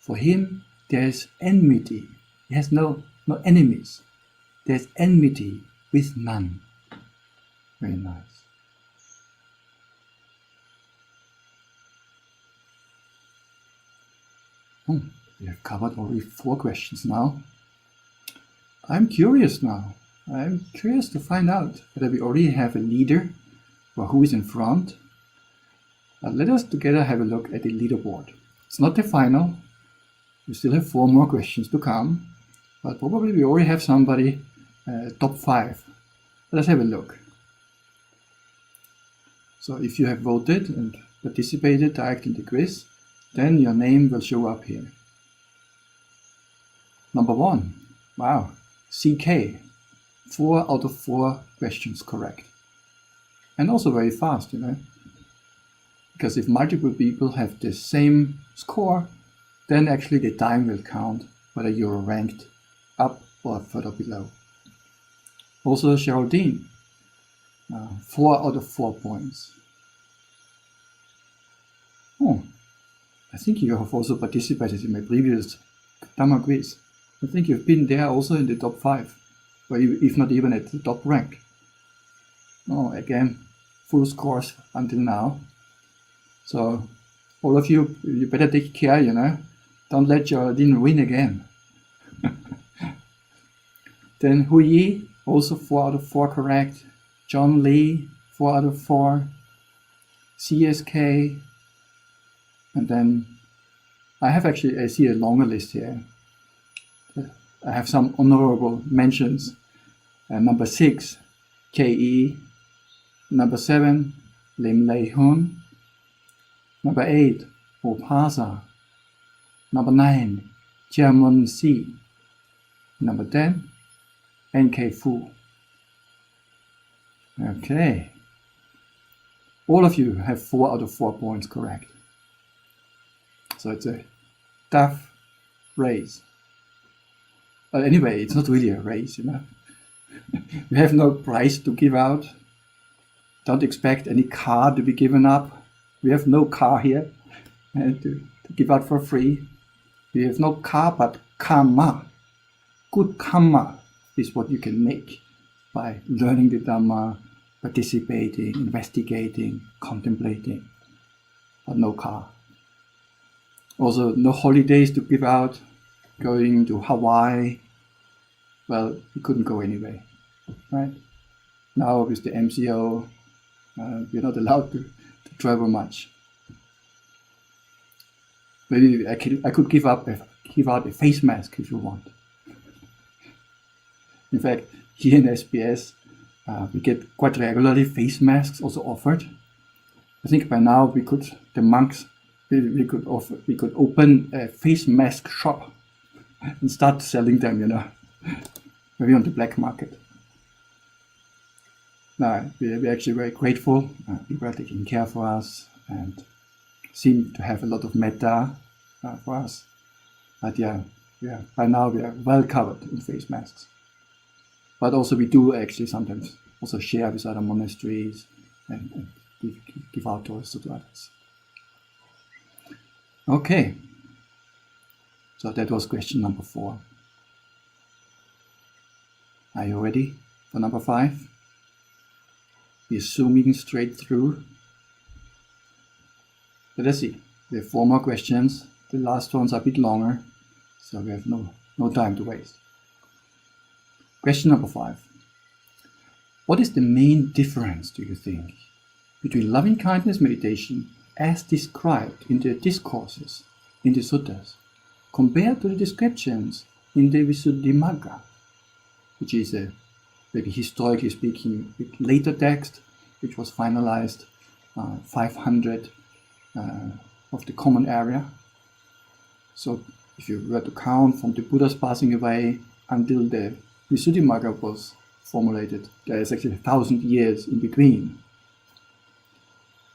C: For him there is enmity, he has no enemies, there is enmity with none. Very nice. We have covered already 4 questions now. I'm curious now. I'm curious to find out whether we already have a leader or who is in front. Let us together have a look at the leaderboard. It's not the final. We still have 4 more questions to come, but probably we already have somebody top 5. Let us have a look. So if you have voted and participated directly in the quiz, then your name will show up here. Number 1, wow, CK, 4 out of 4 questions correct. And also very fast, you know, because if multiple people have the same score, then actually the time will count whether you're ranked up or further below. Also Geraldine, 4 out of 4 points. Oh, I think you have also participated in my previous Dhamma quiz. I think you've been there also in the top 5, or if not even at the top rank. Oh, again, full scores until now. So, all of you, you better take care, you know. Don't let Geraldine win again. Then Hu Yi, also 4 out of 4 correct. John Lee, 4 out of 4. CSK. And then I see a longer list here. I have some honorable mentions. Number 6, KE. Number 7, Lim Lei Hun. Number 8, Opasa. Number 9, Jiamun Si. Number 10, NK Fu. Okay, All of you have 4 out of 4 points correct. So it's a tough race. But anyway, it's not really a race, you know. We have no prize to give out. Don't expect any car to be given up. We have no car here to give out for free. We have no car, but karma. Good karma is what you can make by learning the Dhamma, participating, investigating, contemplating, but no car. Also, no holidays to give out, going to Hawaii. Well, we couldn't go anyway, right? Now with the MCO, we're not allowed to travel much. Maybe I could give out a face mask if you want. In fact, here in SBS, we get quite regularly face masks also offered. I think by now we could open a face mask shop and start selling them, you know, maybe on the black market. No, we're actually very grateful. People are taking care for us and seem to have a lot of metta for us. But yeah, by now we are well covered in face masks. But also we do actually sometimes also share with other monasteries and give out also to others. Okay, so that was question number 4. Are you ready for number 5? We're zooming straight through. Let us see. We have 4 more questions. The last ones are a bit longer, so we have no time to waste. Question number 5. What is the main difference, do you think, between loving-kindness meditation as described in the discourses in the suttas compared to the descriptions in the Visuddhimagga, which is a, maybe historically speaking, a bit later text, which was finalized 500 of the Common Era. So if you were to count from the Buddha's passing away until the Visuddhimagga was formulated, there is actually 1,000 years in between.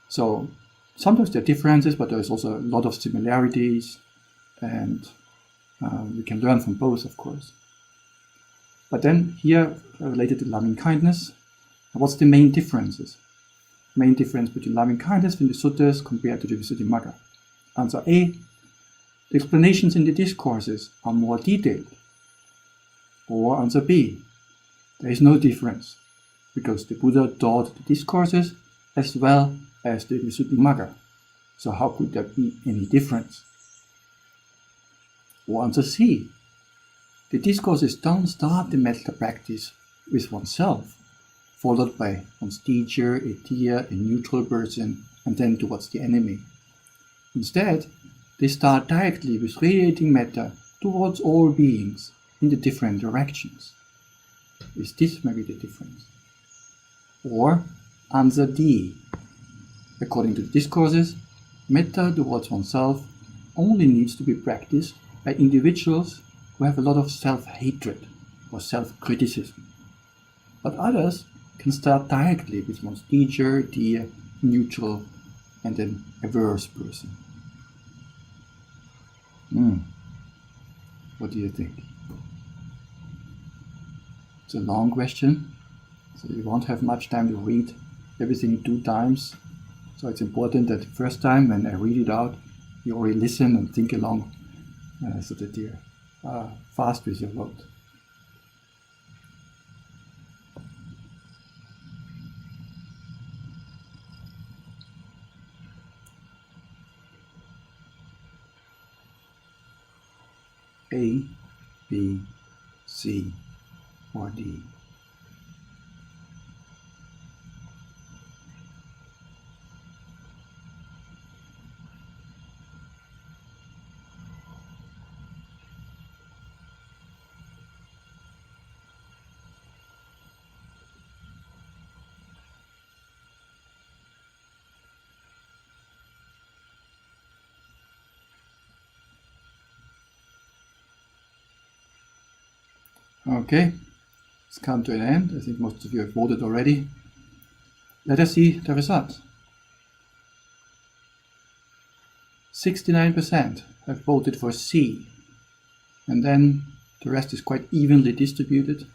C: So sometimes there are differences, but there is also a lot of similarities, and we can learn from both, of course. But then here, related to loving kindness, what's the main differences? Main difference between loving kindness in the suttas compared to the Visuddhimagga? Answer A, the explanations in the discourses are more detailed. Or answer B, there is no difference, because the Buddha taught the discourses as well as the Visuddhimagga. So how could there be any difference? Or answer C, the discourses don't start the metta practice with oneself, followed by one's teacher, a dear, a neutral person, and then towards the enemy. Instead, they start directly with radiating metta towards all beings in the different directions. Is this maybe the difference? Or answer D. According to the discourses, metta towards oneself only needs to be practiced by individuals who have a lot of self-hatred or self-criticism. But others can start directly with one's teacher, dear, neutral, and an averse person. What do you think? It's a long question, so you won't have much time to read everything 2 times. So it's important that the first time when I read it out, you already listen and think along so that you're fast with your vote. A, B, C, or D. Okay, it's come to an end. I think most of you have voted already. Let us see the results. 69% have voted for C, and then the rest is quite evenly distributed,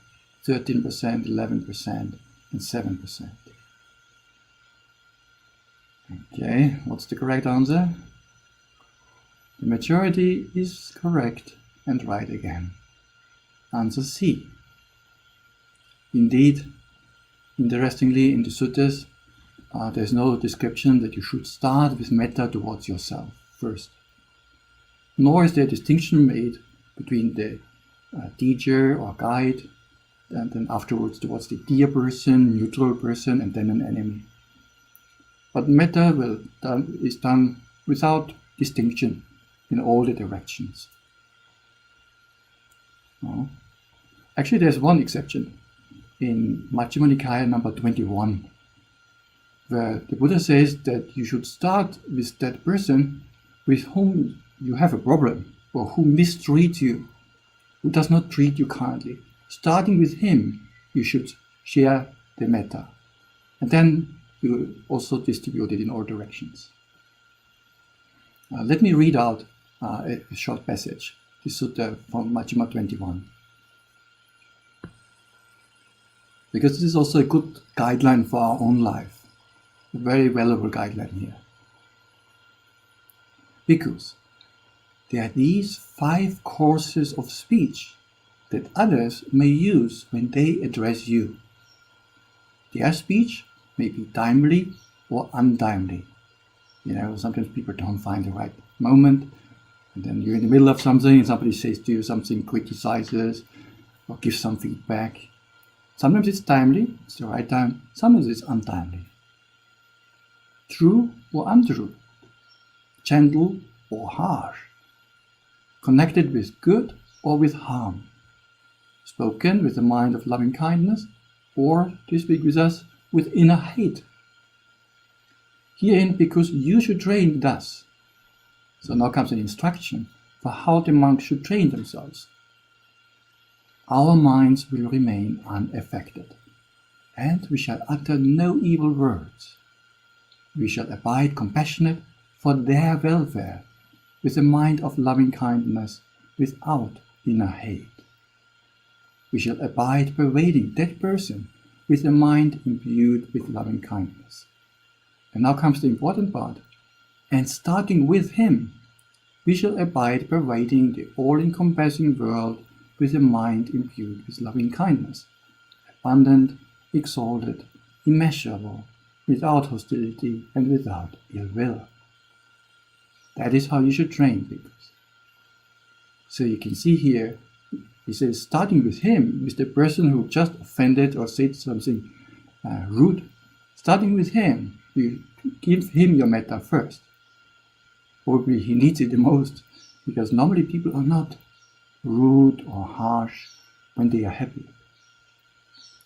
C: 13%, 11%, and 7%. Okay, what's the correct answer? The majority is correct and right again. Answer C. Indeed, interestingly, in the suttas, there's no description that you should start with metta towards yourself first. Nor is there a distinction made between the teacher or guide and then afterwards towards the dear person, neutral person, and then an enemy. But metta is done without distinction in all the directions. Oh. Actually, there's one exception in Majjhima Nikaya number 21, where the Buddha says that you should start with that person with whom you have a problem or who mistreats you, who does not treat you kindly. Starting with him, you should share the metta. And then you also distribute it in all directions. Let me read out a short passage, the sutta from Majjhima 21. Because this is also a good guideline for our own life, a very valuable guideline here. Bhikkhus, there are these 5 courses of speech that others may use when they address you. Their speech may be timely or untimely. Sometimes people don't find the right moment, and then you're in the middle of something and somebody says to you something, criticizes or gives some feedback. Sometimes it's timely, it's the right time, sometimes it's untimely. True or untrue, gentle or harsh, connected with good or with harm, spoken with a mind of loving kindness, or to speak with us with inner hate. Herein, because you should train thus. So now comes an instruction for how the monks should train themselves. Our minds will remain unaffected, and we shall utter no evil words. We shall abide compassionate for their welfare, with a mind of loving kindness, without inner hate. We shall abide pervading that person with a mind imbued with loving kindness. And now comes the important part. And starting with him, we shall abide pervading the all-encompassing world with a mind imbued with loving kindness, abundant, exalted, immeasurable, without hostility and without ill will. That is how you should train bhikkhus. So you can see here, he says, starting with him, with the person who just offended or said something rude, starting with him, you give him your metta first. Probably he needs it the most, because normally people are not rude or harsh when they are happy.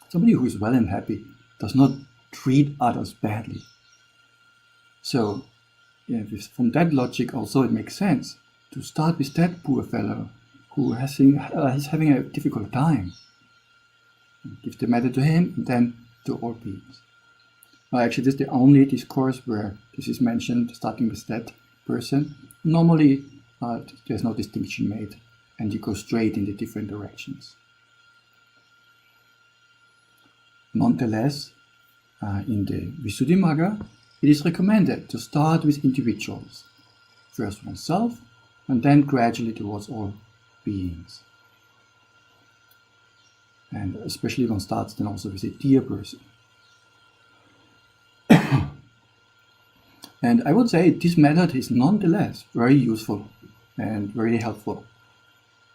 C: Somebody who is well and happy does not treat others badly. So, from that logic also it makes sense to start with that poor fellow who is having a difficult time. Give the metta to him and then to all beings. Actually, this is the only discourse where this is mentioned, starting with that person. Normally, there's no distinction made, and you go straight in the different directions. Nonetheless, in the Visuddhimagga, it is recommended to start with individuals, first oneself, and then gradually towards all beings. And especially one starts then also with a dear person. And I would say this method is nonetheless very useful and very helpful,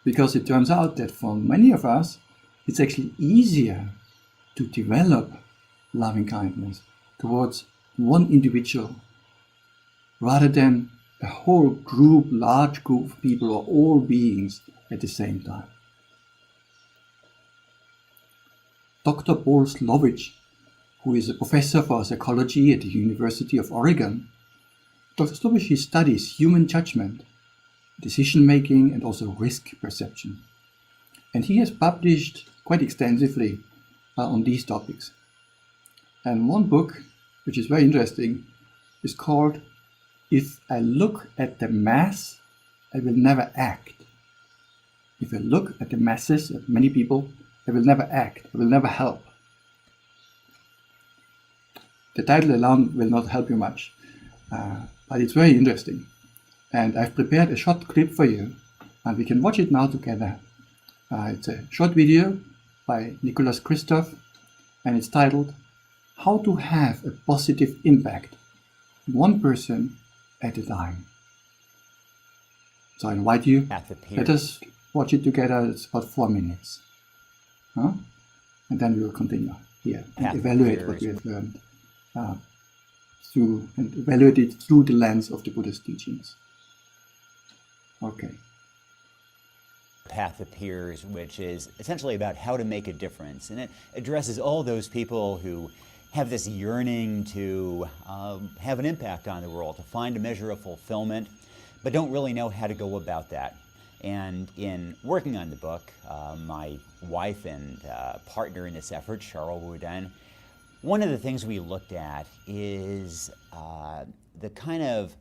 C: because it turns out that for many of us, it's actually easier to develop loving kindness towards one individual rather than a whole group, large group of people or all beings at the same time. Dr. Paul Slovich, who is a professor for psychology at the University of Oregon, Dr. Slovich studies human judgment, decision-making, and also risk perception. And he has published quite extensively on these topics. And one book, which is very interesting, is called if I look at the mass, I will never act. If I look at the masses, at many people, I will never act, I will never help. The title alone will not help you much, but it's very interesting. And I've prepared a short clip for you, and we can watch it now together. It's a short video by Nicholas Christoph, and it's titled, How to Have a Positive Impact, One Person at a Time. So I invite you, let us watch it together. It's about 4 minutes. And then we will continue here and evaluate what we have learned and evaluate it through the lens of the Buddha's teachings. Okay.
D: Path appears, which is essentially about how to make a difference. And it addresses all those people who have this yearning to have an impact on the world, to find a measure of fulfillment, but don't really know how to go about that. And in working on the book, my wife and partner in this effort, Cheryl Wooden, one of the things we looked at is the kind of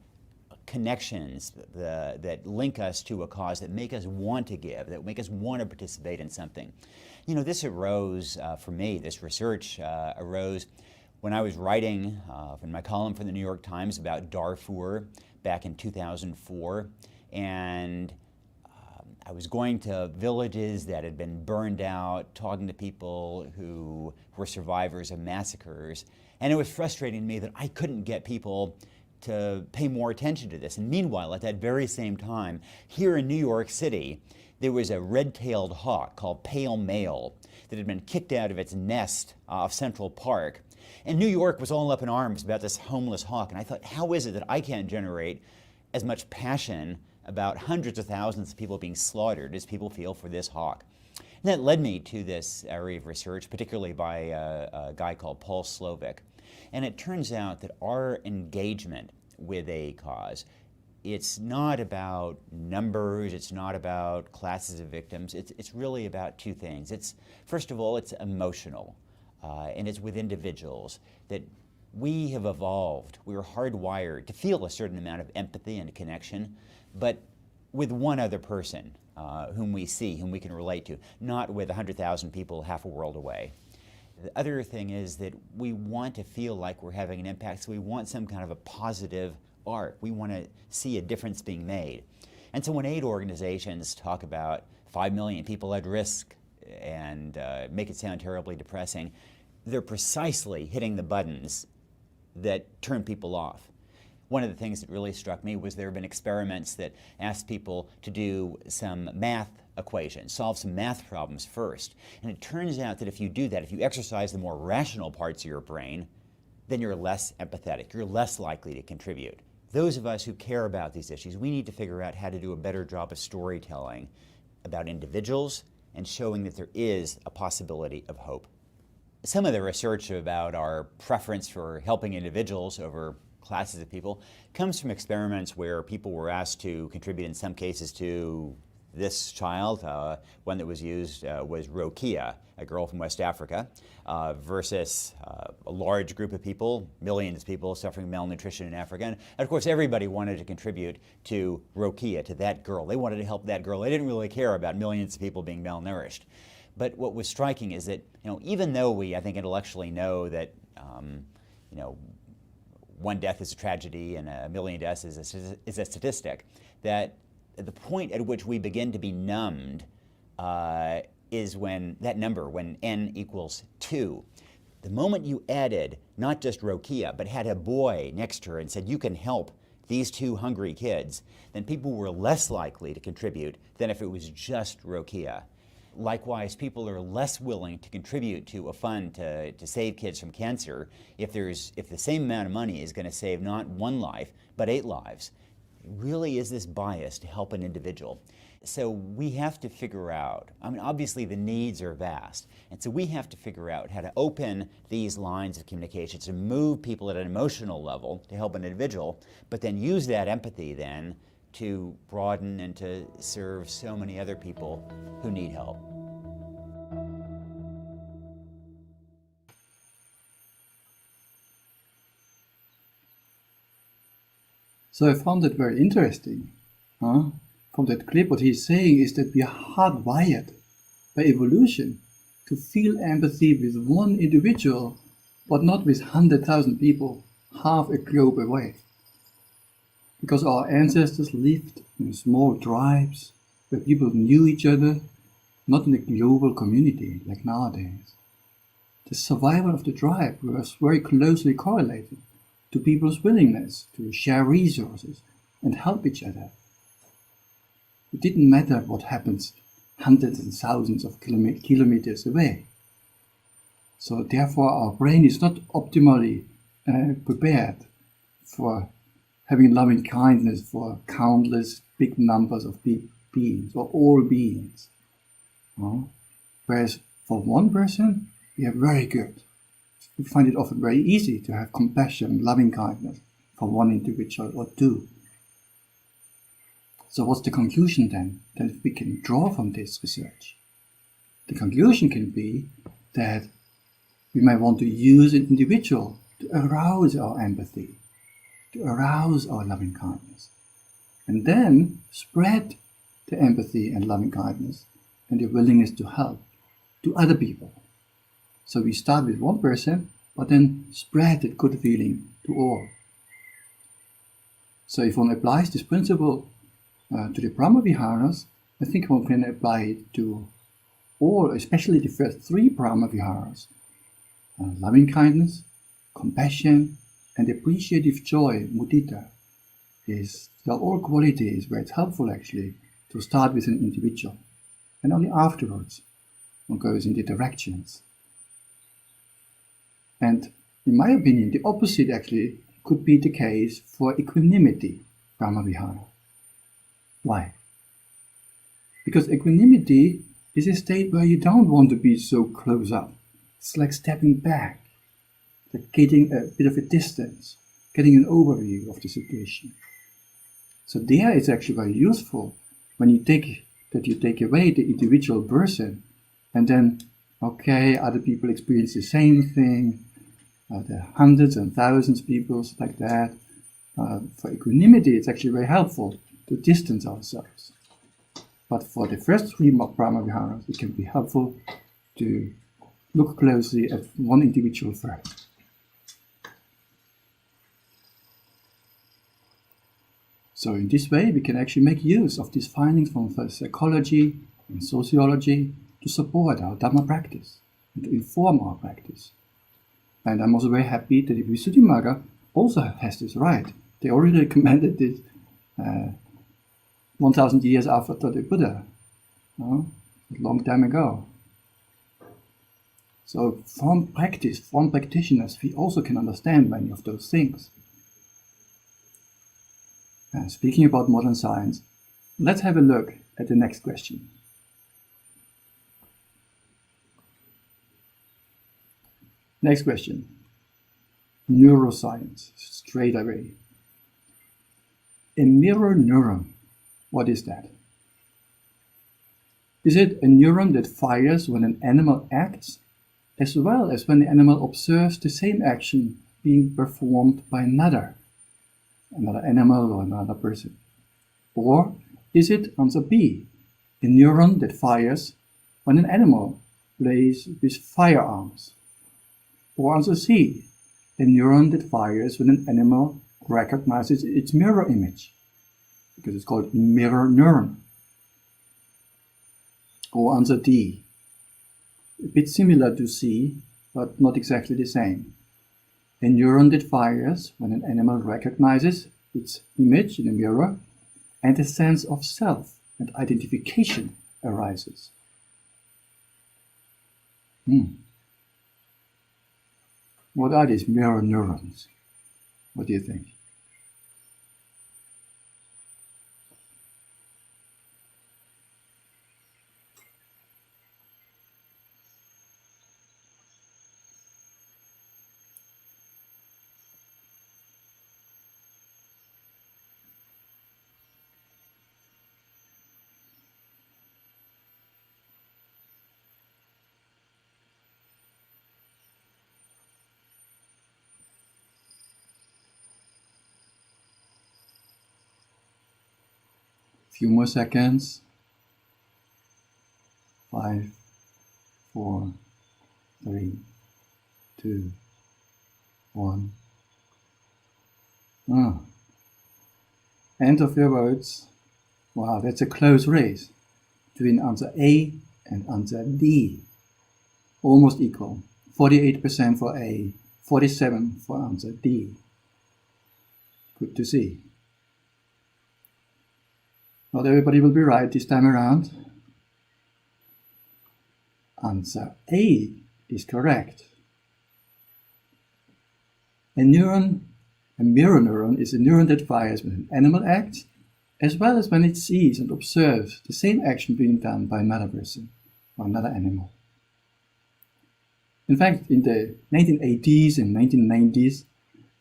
D: connections that link us to a cause, that make us want to give, that make us want to participate in something. You know, this arose for me, this research arose when I was writing in my column for the New York Times about Darfur back in 2004, and I was going to villages that had been burned out, talking to people who were survivors of massacres, and it was frustrating to me that I couldn't get people to pay more attention to this. And meanwhile, at that very same time, here in New York City, there was a red-tailed hawk called pale male that had been kicked out of its nest off Central Park. And New York was all up in arms about this homeless hawk. And I thought, how is it that I can't generate as much passion about hundreds of thousands of people being slaughtered as people feel for this hawk? And that led me to this area of research, particularly by a guy called Paul Slovic. And it turns out that our engagement with a cause, it's not about numbers, it's not about classes of victims, it's really about two things. First of all, it's emotional, and it's with individuals that we have evolved. We are hardwired to feel a certain amount of empathy and connection, but with one other person whom we see, whom we can relate to, not with 100,000 people half a world away. The other thing is that we want to feel like we're having an impact, so we want some kind of a positive arc. We want to see a difference being made. And so when aid organizations talk about 5 million people at risk and make it sound terribly depressing, they're precisely hitting the buttons that turn people off. One of the things that really struck me was there have been experiments that asked people to do some math equations, solve some math problems first. And it turns out that if you do that, if you exercise the more rational parts of your brain, then you're less empathetic, you're less likely to contribute. Those of us who care about these issues, we need to figure out how to do a better job of storytelling about individuals and showing that there is a possibility of hope. Some of the research about our preference for helping individuals over classes of people comes from experiments where people were asked to contribute in some cases to this child. One that was used was Rokia, a girl from West Africa, versus a large group of people, millions of people suffering malnutrition in Africa. And of course, everybody wanted to contribute to Rokia, to that girl. They wanted to help that girl. They didn't really care about millions of people being malnourished. But what was striking is that, even though we, I think, intellectually know that, one death is a tragedy and a million deaths is a statistic, that the point at which we begin to be numbed is when that number, when n equals 2. The moment you added not just Rokia, but had a boy next to her and said, you can help these 2 hungry kids, then people were less likely to contribute than if it was just Rokia. Likewise, people are less willing to contribute to a fund to save kids from cancer if the same amount of money is going to save not 1 life, but 8 lives. It really is this bias to help an individual. So we have to figure out, obviously the needs are vast, and so we have to figure out how to open these lines of communication to move people at an emotional level to help an individual, but then use that empathy then to broaden and to serve so many other people who need help.
C: So I found it very interesting. From that clip, what he's saying is that we are hardwired by evolution to feel empathy with one individual, but not with 100,000 people half a globe away. Because our ancestors lived in small tribes where people knew each other, not in a global community like nowadays. The survival of the tribe was very closely correlated to people's willingness to share resources and help each other. It didn't matter what happens hundreds and thousands of kilometers away. So therefore our brain is not optimally prepared for having loving kindness for countless big numbers of beings or all beings. Whereas for one person, we are very good. We find it often very easy to have compassion, loving kindness for one individual or two. So what's the conclusion then that we can draw from this research? The conclusion can be that we might want to use an individual to arouse our empathy, to arouse our loving kindness, and then spread the empathy and loving kindness and the willingness to help to other people. So we start with one person, but then spread that good feeling to all. So if one applies this principle to the Brahma Viharas, I think one can apply it to all, especially the first three Brahma Viharas. Loving kindness, compassion, and appreciative joy, mudita, they're all qualities where it's helpful actually to start with an individual. And only afterwards one goes in the directions. And in my opinion, the opposite actually could be the case for equanimity, Brahmavihara. Why? Because equanimity is a state where you don't want to be so close up. It's like stepping back, like getting a bit of a distance, getting an overview of the situation. So there it's actually very useful when you take away the individual person and then, okay, other people experience the same thing, there are hundreds and thousands of people like that. For equanimity, it's actually very helpful to distance ourselves. But for the first three Brahma Viharas, it can be helpful to look closely at one individual first. So in this way, we can actually make use of these findings from psychology and sociology to support our Dhamma practice and to inform our practice. And I'm also very happy that the Visuddhimagga also has this right. They already recommended this 1,000 years after the Buddha, a long time ago. So from practitioners, we also can understand many of those things. Speaking about modern science, let's have a look at the next question. Next question. Neuroscience, straight away. A mirror neuron, what is that? Is it a neuron that fires when an animal acts, as well as when the animal observes the same action being performed by another animal or another person? Or is it, answer B, a neuron that fires when an animal plays with firearms? Or answer C, a neuron that fires when an animal recognizes its mirror image, because it's called mirror neuron. Or answer D, a bit similar to C, but not exactly the same. A neuron that fires when an animal recognizes its image in a mirror and a sense of self and identification arises. What are these mirror neurons? What do you think? few more seconds. 5, 4, 3, 2, 1. End of your votes. Wow, that's a close race between answer A and answer D. Almost equal. 48% for A, 47% for answer D. Good to see. Not everybody will be right this time around. Answer A is correct. A mirror neuron is a neuron that fires when an animal acts, as well as when it sees and observes the same action being done by another person or another animal. In fact, in the 1980s and 1990s,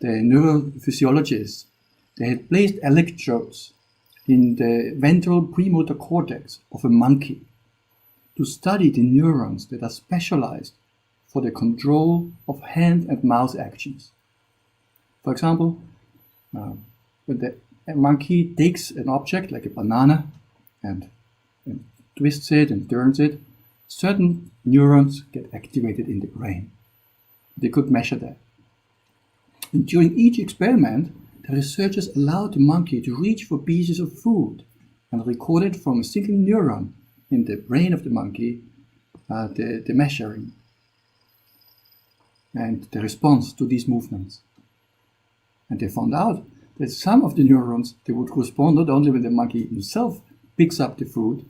C: the neurophysiologists, they had placed electrodes in the ventral premotor cortex of a monkey to study the neurons that are specialized for the control of hand and mouth actions. For example, when the monkey takes an object like a banana and twists it and turns it, certain neurons get activated in the brain. They could measure that. And during each experiment, the researchers allowed the monkey to reach for pieces of food and recorded from a single neuron in the brain of the monkey the measuring and the response to these movements. And they found out that some of the neurons, they would respond not only when the monkey himself picks up the food,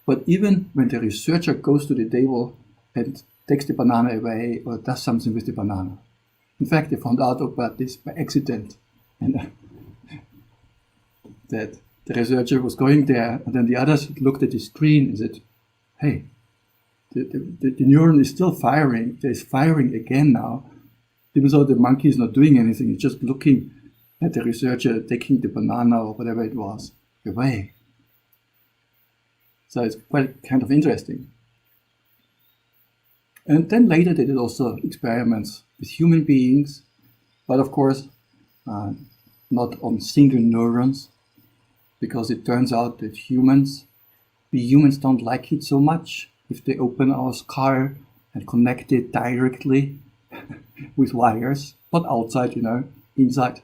C: but even when the researcher goes to the table and takes the banana away or does something with the banana. In fact, they found out about this by accident. And that the researcher was going there, and then the others looked at the screen and said, hey, the neuron is still firing. It's firing again now. Even though the monkey is not doing anything, it's just looking at the researcher taking the banana or whatever it was away. So it's quite kind of interesting. And then later they did also experiments with human beings, but of course not on single neurons, because it turns out that we humans don't like it so much if they open our car and connect it directly with wires, not outside, inside.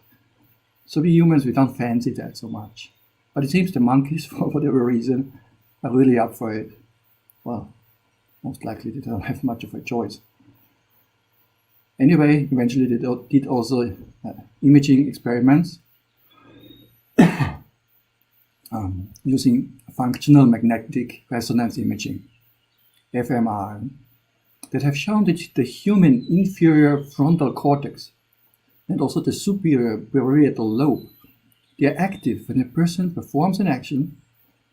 C: So we humans, we don't fancy that so much. But it seems the monkeys, for whatever reason, are really up for it. Well, most likely they don't have much of a choice. Anyway, eventually they did also imaging experiments using functional magnetic resonance imaging, fMR, that have shown that the human inferior frontal cortex and also the superior parietal lobe, they are active when a person performs an action,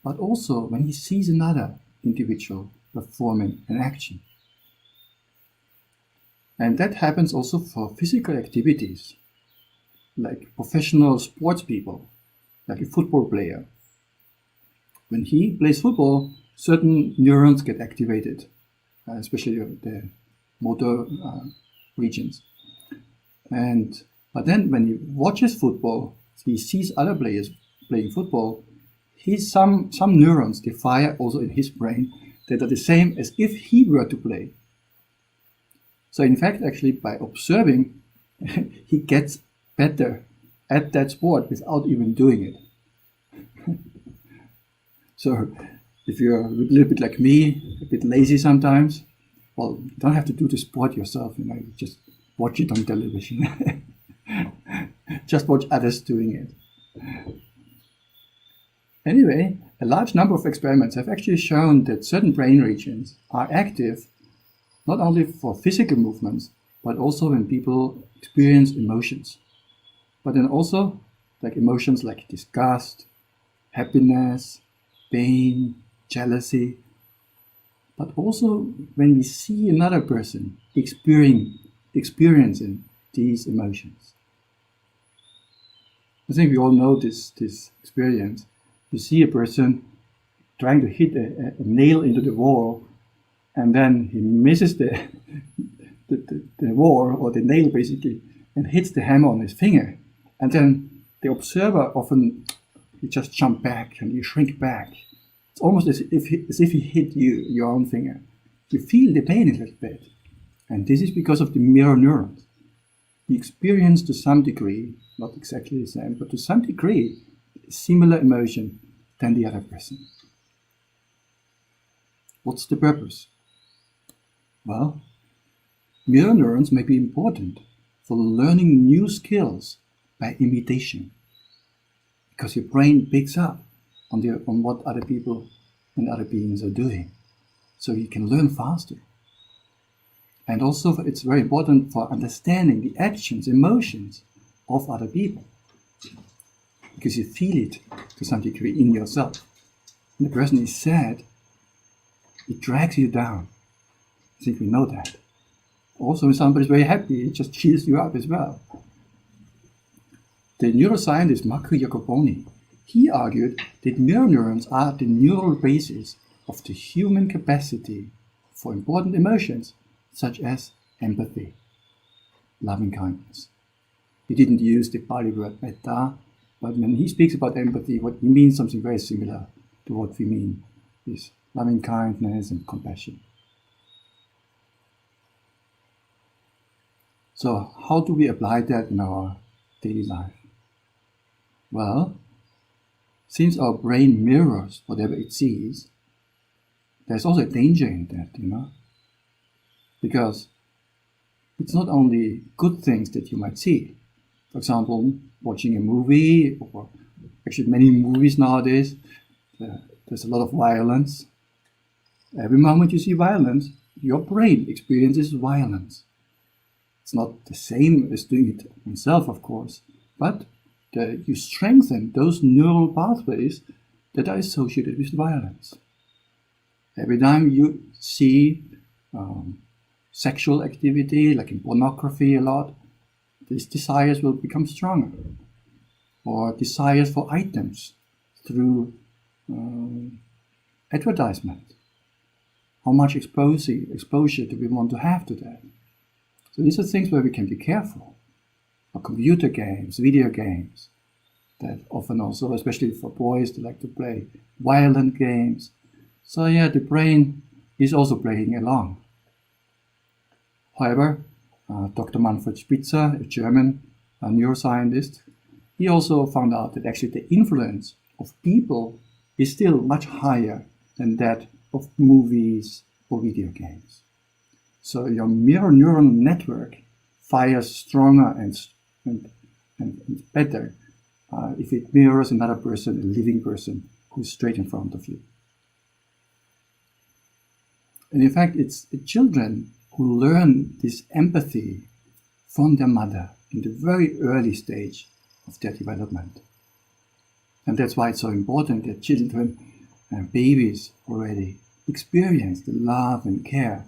C: but also when he sees another individual performing an action. And that happens also for physical activities, like professional sports people, like a football player. When he plays football, certain neurons get activated, especially the motor regions. But then when he watches football, he sees other players playing football, some neurons, they fire also in his brain that are the same as if he were to play. So in fact, actually, by observing, he gets better at that sport without even doing it. So if you're a little bit like me, a bit lazy sometimes, well, you don't have to do the sport yourself, you just watch it on television. Just watch others doing it. Anyway, a large number of experiments have actually shown that certain brain regions are active not only for physical movements, but also when people experience emotions. But then also like emotions like disgust, happiness, pain, jealousy, but also when we see another person experiencing these emotions. I think we all know this experience. You see a person trying to hit a nail into the wall, and then he misses the wall, or the nail basically, and hits the hammer on his finger. And then the observer often you just jump back and you shrink back. It's almost as if he hit your own finger. You feel the pain a little bit. And this is because of the mirror neurons. You experience to some degree, not exactly the same, but to some degree, similar emotion than the other person. What's the purpose? Well, mirror neurons may be important for learning new skills by imitation, because your brain picks up on what other people and other beings are doing, so you can learn faster. And also it's very important for understanding the actions, emotions of other people, because you feel it to some degree in yourself. When the person is sad, it drags you down. I think we know that. Also, when somebody's very happy, it just cheers you up as well. The neuroscientist Marco Jacoboni, he argued that mirror neurons are the neural basis of the human capacity for important emotions such as empathy, loving kindness. He didn't use the Pali word METTＡ, but when he speaks about empathy, what he means something very similar to what we mean is loving kindness and compassion. So how do we apply that in our daily life? Well, since our brain mirrors whatever it sees, there's also a danger in that, because it's not only good things that you might see. For example, watching a movie, or actually many movies nowadays, there's a lot of violence. Every moment you see violence, your brain experiences violence. It's not the same as doing it yourself, of course, but you strengthen those neural pathways that are associated with violence. Every time you see sexual activity, like in pornography a lot, these desires will become stronger. Or desires for items through advertisement. How much exposure do we want to have to that? So these are things where we can be careful. Or computer games, video games, that often also, especially for boys, they like to play violent games. So yeah, the brain is also playing along. However, Dr. Manfred Spitzer, a German neuroscientist, he also found out that actually the influence of people is still much higher than that of movies or video games. So your mirror neuron network fires stronger and better if it mirrors another person, a living person, who's straight in front of you. And in fact, it's the children who learn this empathy from their mother in the very early stage of their development. And that's why it's so important that children and babies already experience the love and care,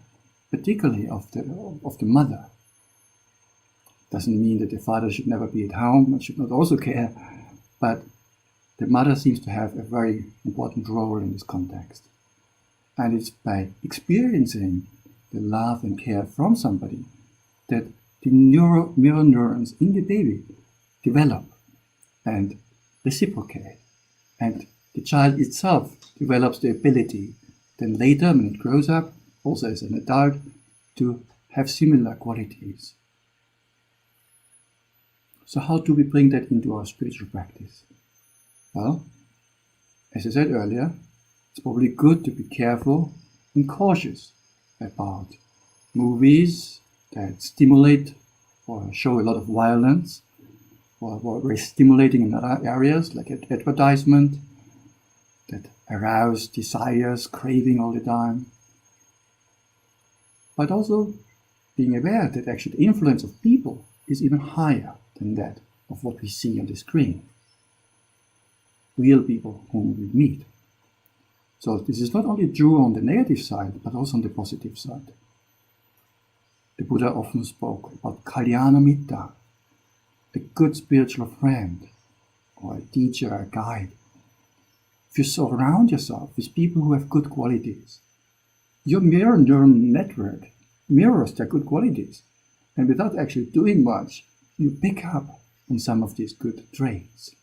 C: particularly of the mother. Doesn't mean that the father should never be at home and should not also care, but the mother seems to have a very important role in this context. And it's by experiencing the love and care from somebody that the mirror neurons in the baby develop and reciprocate. And the child itself develops the ability then later, when it grows up, also as an adult, to have similar qualities. So how do we bring that into our spiritual practice? Well, as I said earlier, it's probably good to be careful and cautious about movies that stimulate or show a lot of violence, or are very stimulating in other areas like advertisement that arouse desires, craving all the time. But also being aware that actually the influence of people is even higher than that of what we see on the screen. Real people whom we meet. So this is not only true on the negative side, but also on the positive side. The Buddha often spoke about kalyana mitta, a good spiritual friend, or a teacher, a guide. If you surround yourself with people who have good qualities, your mirror neuron network mirrors their good qualities, and without actually doing much, you pick up on some of these good traits.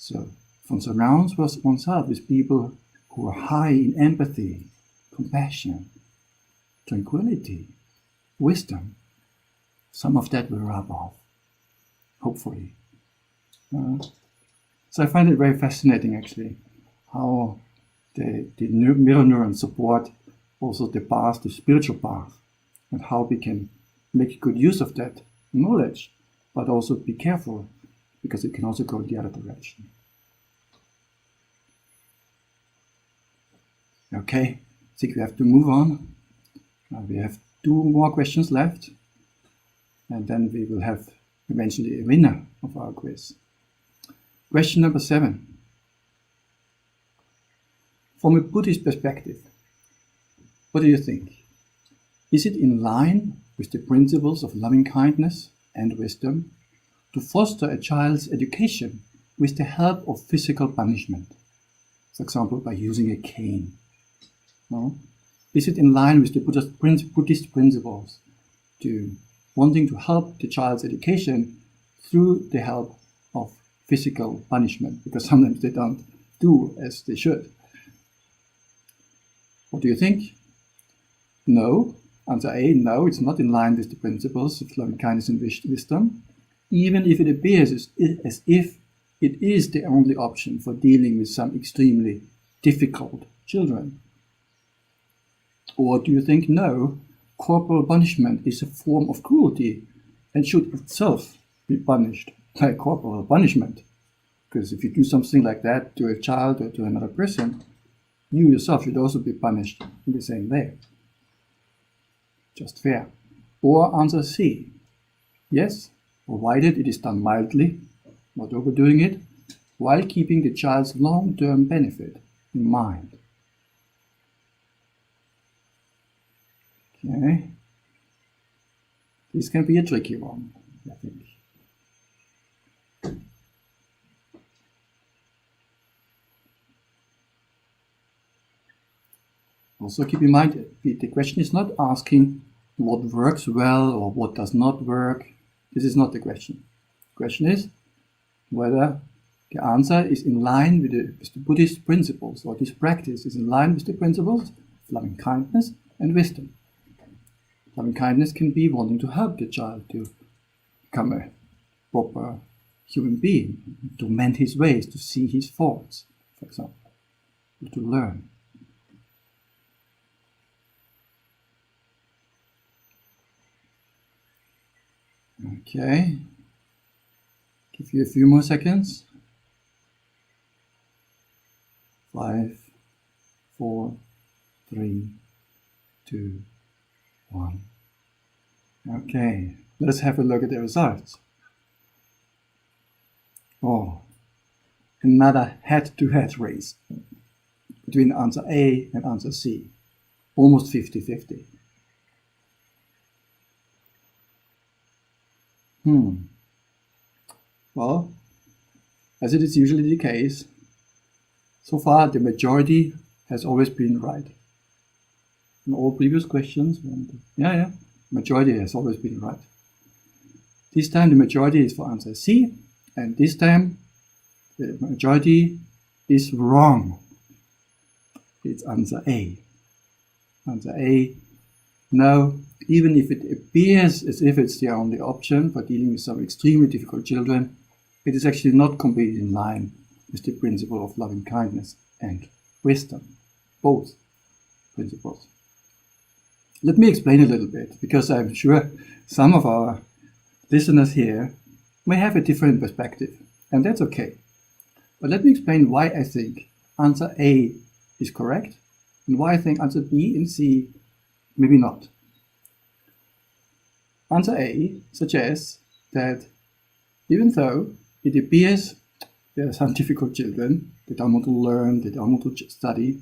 C: So one surrounds oneself with people who are high in empathy, compassion, tranquility, wisdom. Some of that will rub off, hopefully. So I find it very fascinating, actually, how the mirror neurons support also the path, the spiritual path, and how we can make good use of that knowledge, but also be careful, because it can also go the other direction. Okay, I think we have to move on. We have 2 more questions left, and then we will have eventually a winner of our quiz. Question number 7. From a Buddhist perspective, what do you think? Is it in line with the principles of loving kindness and wisdom to foster a child's education with the help of physical punishment? For example, by using a cane. No? Is it in line with the Buddhist principles to wanting to help the child's education through the help of physical punishment? Because sometimes they don't do as they should. What do you think? No. Answer A, no, it's not in line with the principles of loving kindness and wisdom, even if it appears as if it is the only option for dealing with some extremely difficult children. Or do you think, no, corporal punishment is a form of cruelty and should itself be punished by corporal punishment? Because if you do something like that to a child or to another person, you yourself should also be punished in the same way. Just fair. Or answer C. Yes, provided it is done mildly, not overdoing it, while keeping the child's long-term benefit in mind. Okay. This can be a tricky one, I think. Also keep in mind, the question is not asking what works well or what does not work. This is not the question. The question is whether the answer is in line with the Buddhist principles, or this practice is in line with the principles of loving kindness and wisdom. Loving kindness can be wanting to help the child to become a proper human being, to mend his ways, to see his faults, for example, or to learn. Okay, give you a few more seconds. 5, 4, 3, 2, 1. Okay, let's have a look at the results. Oh, another head-to-head race between answer A and answer C. Almost 50-50. Well, as it is usually the case, so far the majority has always been right. In all previous questions, majority has always been right. This time the majority is for answer C, and this time the majority is wrong. It's answer A. Answer A, no, even if it appears as if it's the only option for dealing with some extremely difficult children, it is actually not completely in line with the principle of loving kindness and wisdom, both principles. Let me explain a little bit, because I'm sure some of our listeners here may have a different perspective, and that's okay. But let me explain why I think answer A is correct, and why I think answer B and C maybe not. Answer A suggests that even though it appears there are some difficult children, they don't want to learn, they don't want to study,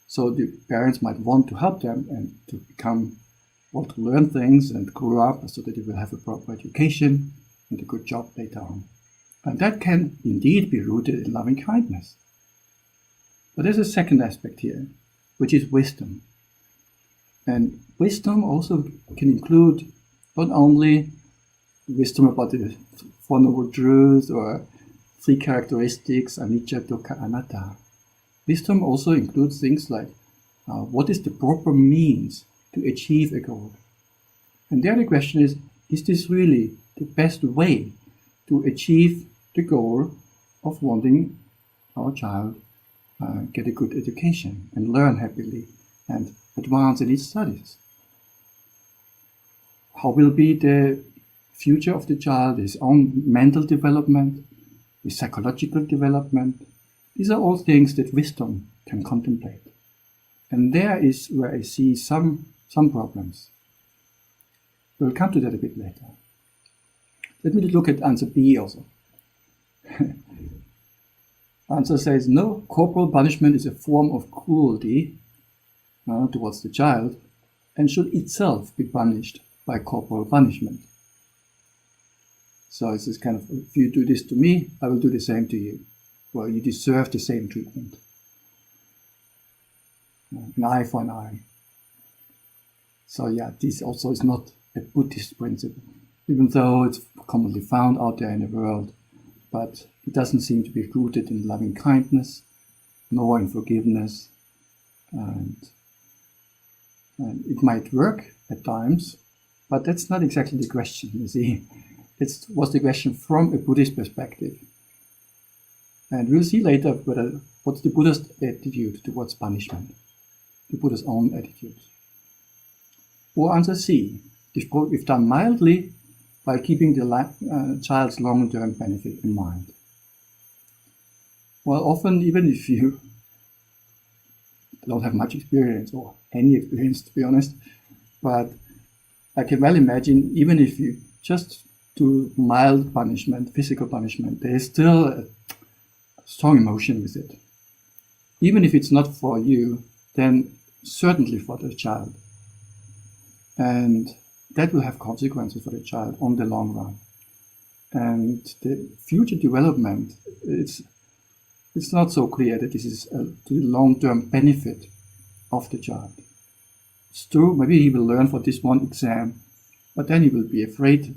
C: so the parents might want to help them and to want to learn things and grow up so that they will have a proper education and a good job later on. And that can indeed be rooted in loving kindness. But there's a second aspect here, which is wisdom. And wisdom also can include not only wisdom about the Four Noble Truths or three characteristics, anicca, dukkha, anatta. Wisdom also includes things like what is the proper means to achieve a goal? And there the question is this really the best way to achieve the goal of wanting our child get a good education and learn happily and advance in its studies? How will be the future of the child, his own mental development, his psychological development? These are all things that wisdom can contemplate. And there is where I see some problems. We'll come to that a bit later. Let me look at answer B also. Answer says, no, corporal punishment is a form of cruelty towards the child and should itself be punished by corporal punishment. So it's this kind of, if you do this to me, I will do the same to you. Well, you deserve the same treatment. An eye for an eye. So yeah, this also is not a Buddhist principle, even though it's commonly found out there in the world, but it doesn't seem to be rooted in loving kindness, nor in forgiveness, and it might work at times, but that's not exactly the question, you see. It was the question from a Buddhist perspective. And we'll see later what's the Buddha's attitude towards punishment, the Buddha's own attitude. Or answer C, if done mildly, while keeping the child's long-term benefit in mind. Well, often, even if you don't have much experience, or any experience to be honest, but I can well imagine, even if you just do mild punishment, physical punishment, there is still a strong emotion with it. Even if it's not for you, then certainly for the child. And that will have consequences for the child on the long run. And the future development, it's not so clear that this is to the long-term benefit of the child. It's true, maybe he will learn for this one exam, but then he will be afraid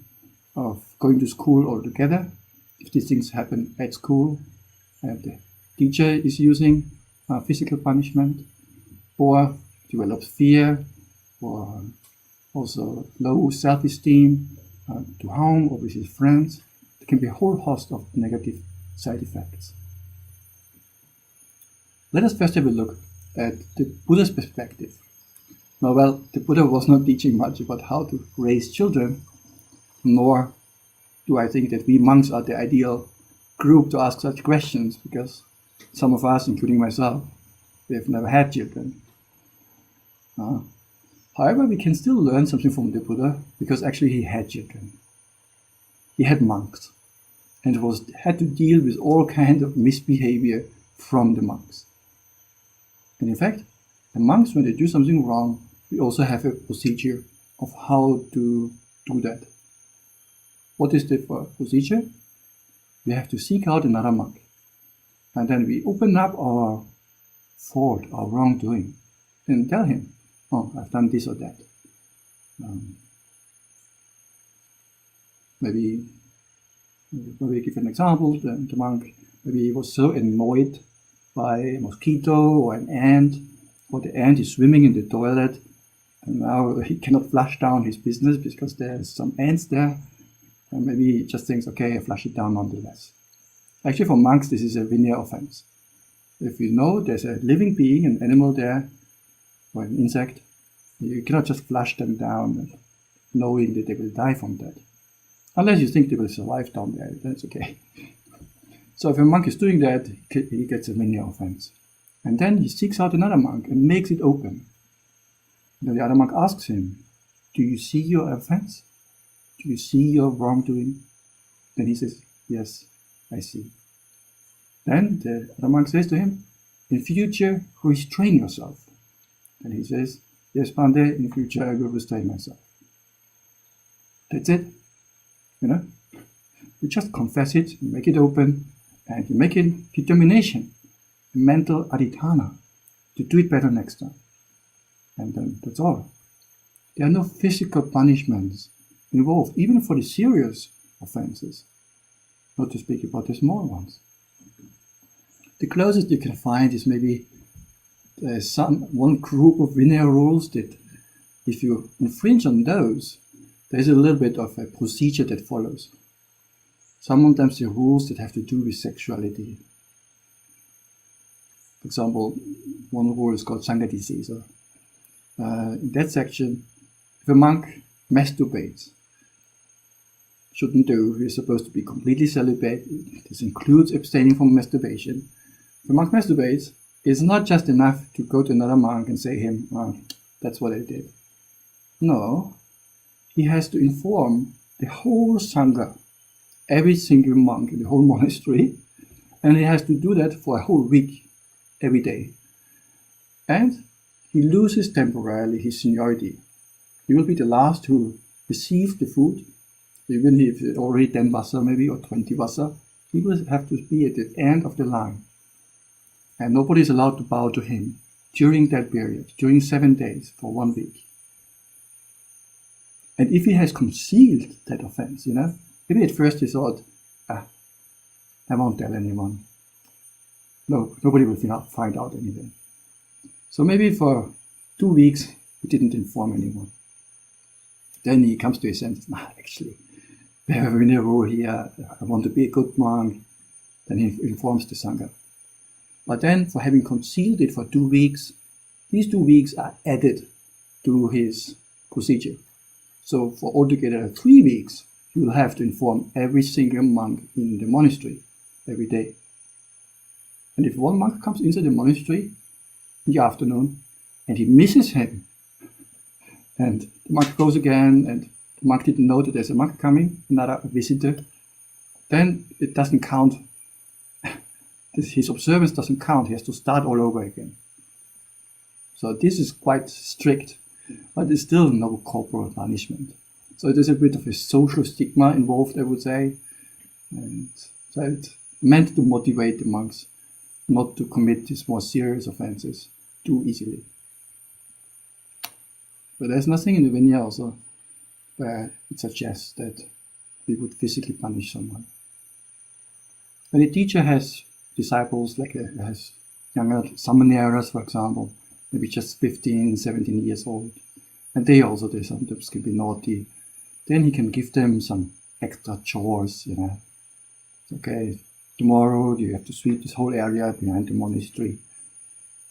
C: of going to school altogether if these things happen at school and the teacher is using physical punishment, or develops fear, or also low self-esteem to home or with his friends. There can be a whole host of negative side effects. Let us first have a look at the Buddha's perspective. Now, well, the Buddha was not teaching much about how to raise children, nor do I think that we monks are the ideal group to ask such questions, because some of us, including myself, we have never had children. However, we can still learn something from the Buddha, because actually he had children. He had monks, and had to deal with all kinds of misbehavior from the monks. And in fact, the monks, when they do something wrong, we also have a procedure of how to do that. What is the procedure? We have to seek out another monk, and then we open up our fault, our wrongdoing, and tell him, oh, I've done this or that. Maybe give an example. The monk, maybe he was so annoyed by a mosquito or an ant, or the ant is swimming in the toilet, and now he cannot flush down his business because there's some ants there, and maybe he just thinks, okay, I flush it down nonetheless. Actually, for monks, this is a venial offense. If you know there's a living being, an animal there, or an insect, you cannot just flush them down knowing that they will die from that. Unless you think they will survive down there, that's okay. So if a monk is doing that, he gets a venial offense. And then he seeks out another monk and makes it open. Then the other monk asks him, do you see your offense? Do you see your wrongdoing? Then he says, yes, I see. Then the other monk says to him, in future, restrain yourself. And he says, yes, Pandey, in future I will restrain myself. That's it. You know? You just confess it, you make it open, and you make it determination, a mental adhitthana, to do it better next time. And then that's all. There are no physical punishments involved, even for the serious offenses. not to speak about the small ones. The closest you can find is maybe there's one group of Vinaya rules that if you infringe on those, there's a little bit of a procedure that follows. Sometimes the rules that have to do with sexuality. For example, one rule is called Sanghadisi. So, in that section, if a monk masturbates, shouldn't do, he's supposed to be completely celibate. This includes abstaining from masturbation. If a monk masturbates, it's not just enough to go to another monk and say him, oh, that's what I did. No, he has to inform the whole Sangha, every single monk in the whole monastery, and he has to do that for a whole week, every day. And he loses temporarily his seniority. He will be the last who receive the food, even if it's already 10 vasa maybe, or 20 vasa, he will have to be at the end of the line. And nobody is allowed to bow to him during that period, during 7 days, for 1 week. And if he has concealed that offense, maybe at first he thought, I won't tell anyone. No, nobody will find out anyway. So maybe for 2 weeks, he didn't inform anyone. Then he comes to his senses, actually, we have a Vinaya rule here, I want to be a good monk. Then he informs the Sangha. But then, for having concealed it for 2 weeks, these 2 weeks are added to his procedure. So for altogether 3 weeks, he will have to inform every single monk in the monastery every day. And if one monk comes into the monastery in the afternoon and he misses him, and the monk goes again, and the monk didn't know that there's a monk coming, another visitor, then it doesn't count. His observance doesn't count. He has to start all over again. So this is quite strict, but it's still no corporal punishment. So there's a bit of a social stigma involved, I would say. And so it's meant to motivate the monks not to commit these more serious offenses too easily. But there's nothing in the Vinaya also where it suggests that we would physically punish someone. When a teacher has disciples, like has younger samaneras, for example, maybe just 15, 17 years old, and they sometimes can be naughty, then he can give them some extra chores, Okay, tomorrow you have to sweep this whole area behind the monastery,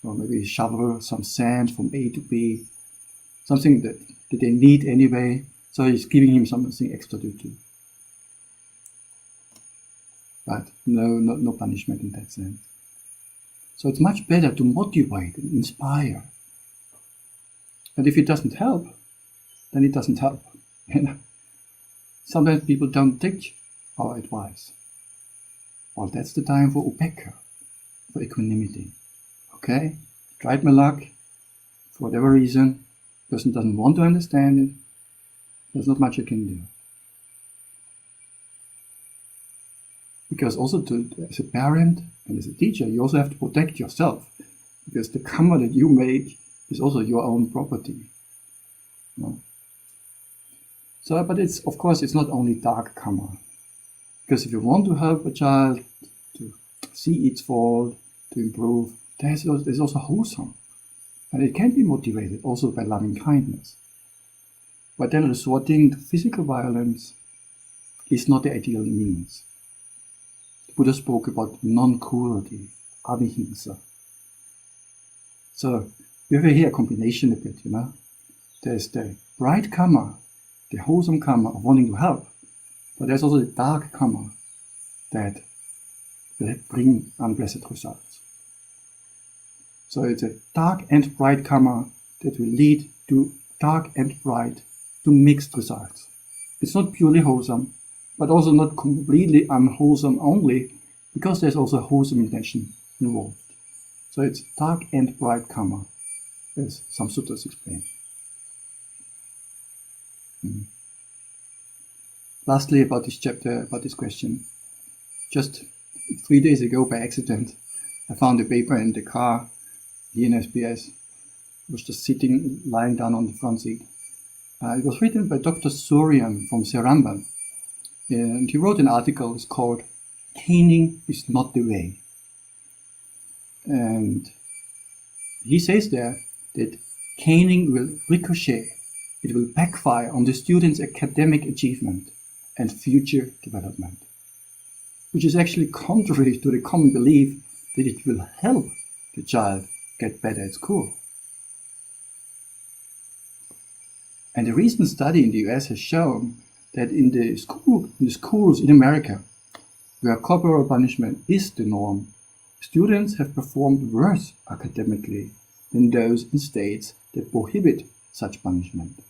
C: or maybe shovel some sand from A to B, something that they need anyway, so he's giving him something extra to do. But no punishment in that sense. So it's much better to motivate and inspire. And if it doesn't help, then it doesn't help. Sometimes people don't take our advice. Well, that's the time for upekkha, for equanimity. Okay, tried my luck, for whatever reason, person doesn't want to understand it, there's not much I can do. Because also as a parent and as a teacher, you also have to protect yourself, because the karma that you make is also your own property. So, but of course, it's not only dark karma. Because if you want to help a child to see its fault, to improve, there's also wholesome. And it can be motivated also by loving kindness. But then resorting to physical violence is not the ideal means. The Buddha spoke about non-cruelty, avihimsa. So we have here a combination a bit, There's the bright karma, the wholesome karma of wanting to help, but there's also the dark karma that will bring unblessed results. So it's a dark and bright karma that will lead to dark and bright, to mixed results. It's not purely wholesome, but also not completely unwholesome only, because there's also a wholesome intention involved. So it's dark and bright karma, as some sutras explain. Lastly, about this chapter, about this question, just 3 days ago by accident, I found a paper in the car here in SBS. I was just lying down on the front seat. It was written by Dr. Suryan from Seramban, and he wrote an article. It's called caning is not the way. And he says there that caning will ricochet, it will backfire on the student's academic achievement and future development, which is actually contrary to the common belief that it will help the child get better at school. And a recent study in the US has shown that in the schools in America, where corporal punishment is the norm, students have performed worse academically than those in states that prohibit such punishment.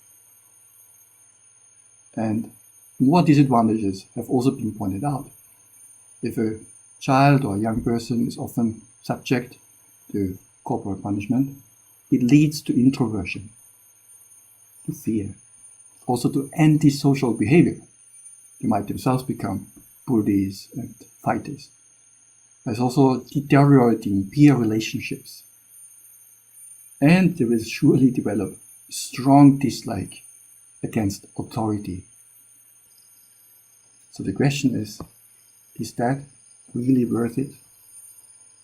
C: And more disadvantages have also been pointed out. If a child or a young person is often subject to corporal punishment, it leads to introversion, to fear, also to antisocial behavior. They might themselves become bullies and fighters. There's also deteriorating peer relationships. And they will surely develop strong dislike against authority. So the question is that really worth it?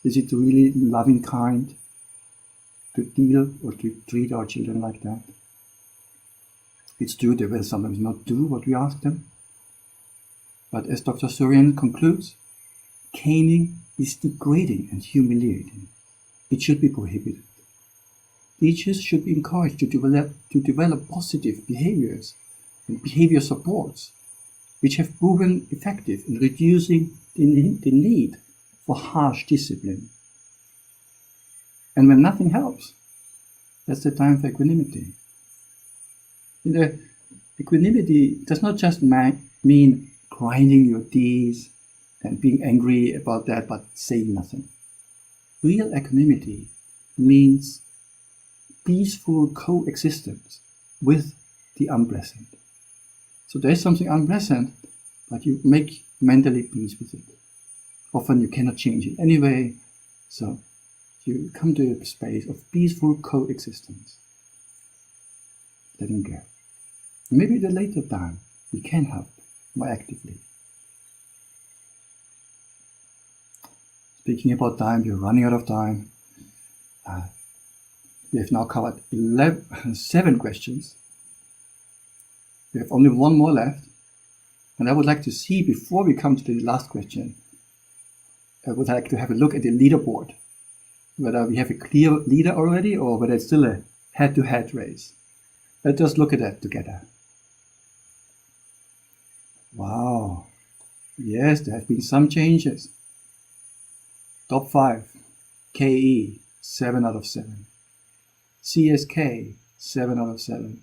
C: Is it really loving kind to deal or to treat our children like that? It's true they will sometimes not do what we ask them. But as Dr. Suryan concludes, caning is degrading and humiliating. It should be prohibited. Teachers should be encouraged to develop positive behaviors and behavior supports, which have proven effective in reducing the need for harsh discipline. And when nothing helps, that's the time for equanimity. Equanimity does not just mean grinding your teeth and being angry about that but saying nothing. Real equanimity means peaceful coexistence with the unpleasant. So there is something unpleasant, but you make mentally peace with it. Often you cannot change it anyway, so you come to a space of peaceful coexistence, letting go. And maybe at a later time, we can help more actively. Speaking about time, we're running out of time. We have now covered 7 questions. We have only one more left. And I would like to see, before we come to the last question, I would like to have a look at the leaderboard. Whether we have a clear leader already or whether it's still a head-to-head race. Let's just look at that together. Wow. Yes, there have been some changes. Top 5. KE, 7 out of 7. CSK, 7 out of 7.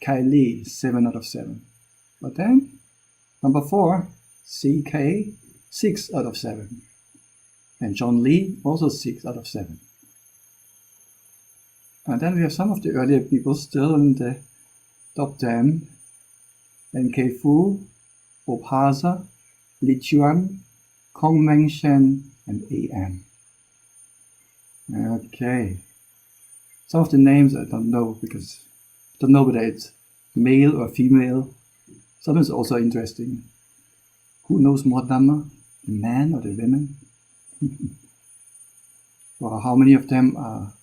C: Kylie, 7 out of 7. But then, number 4, CK, 6 out of 7. And John Lee, also 6 out of 7. And then we have some of the earlier people still in the top 10. NK Fu, Opasa, Li Chuan, Kong Meng Shen, and AM. Okay. Some of the names I don't know because I don't know whether it's male or female. Sometimes also interesting. Who knows more Dhamma? The man or the women? Or how many of them are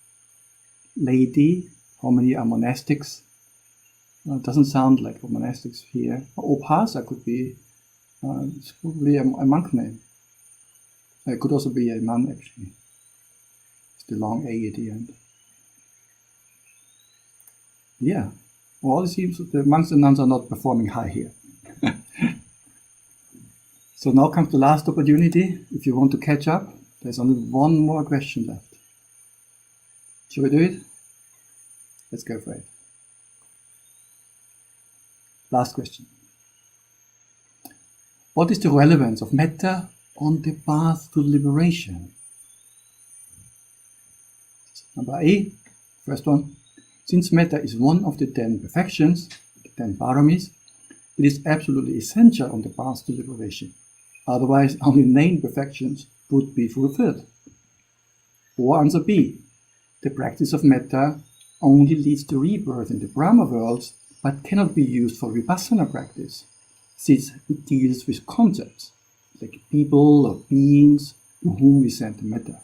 C: lady? How many are monastics? It doesn't sound like monastics here. Opasa could be, it's probably a monk name. It could also be a nun actually. It's the long A at the end. Yeah, well, it seems that the monks and nuns are not performing high here. So now comes the last opportunity. If you want to catch up, there's only one more question left. Shall we do it? Let's go for it. Last question. What is the relevance of metta on the path to liberation? Number A, first one. Since metta is one of the 10 perfections, the 10 paramis, it is absolutely essential on the path to liberation. Otherwise, only 9 perfections would be fulfilled. Or answer B, the practice of metta only leads to rebirth in the Brahma worlds, but cannot be used for vipassana practice, since it deals with concepts like people or beings to whom we send the metta,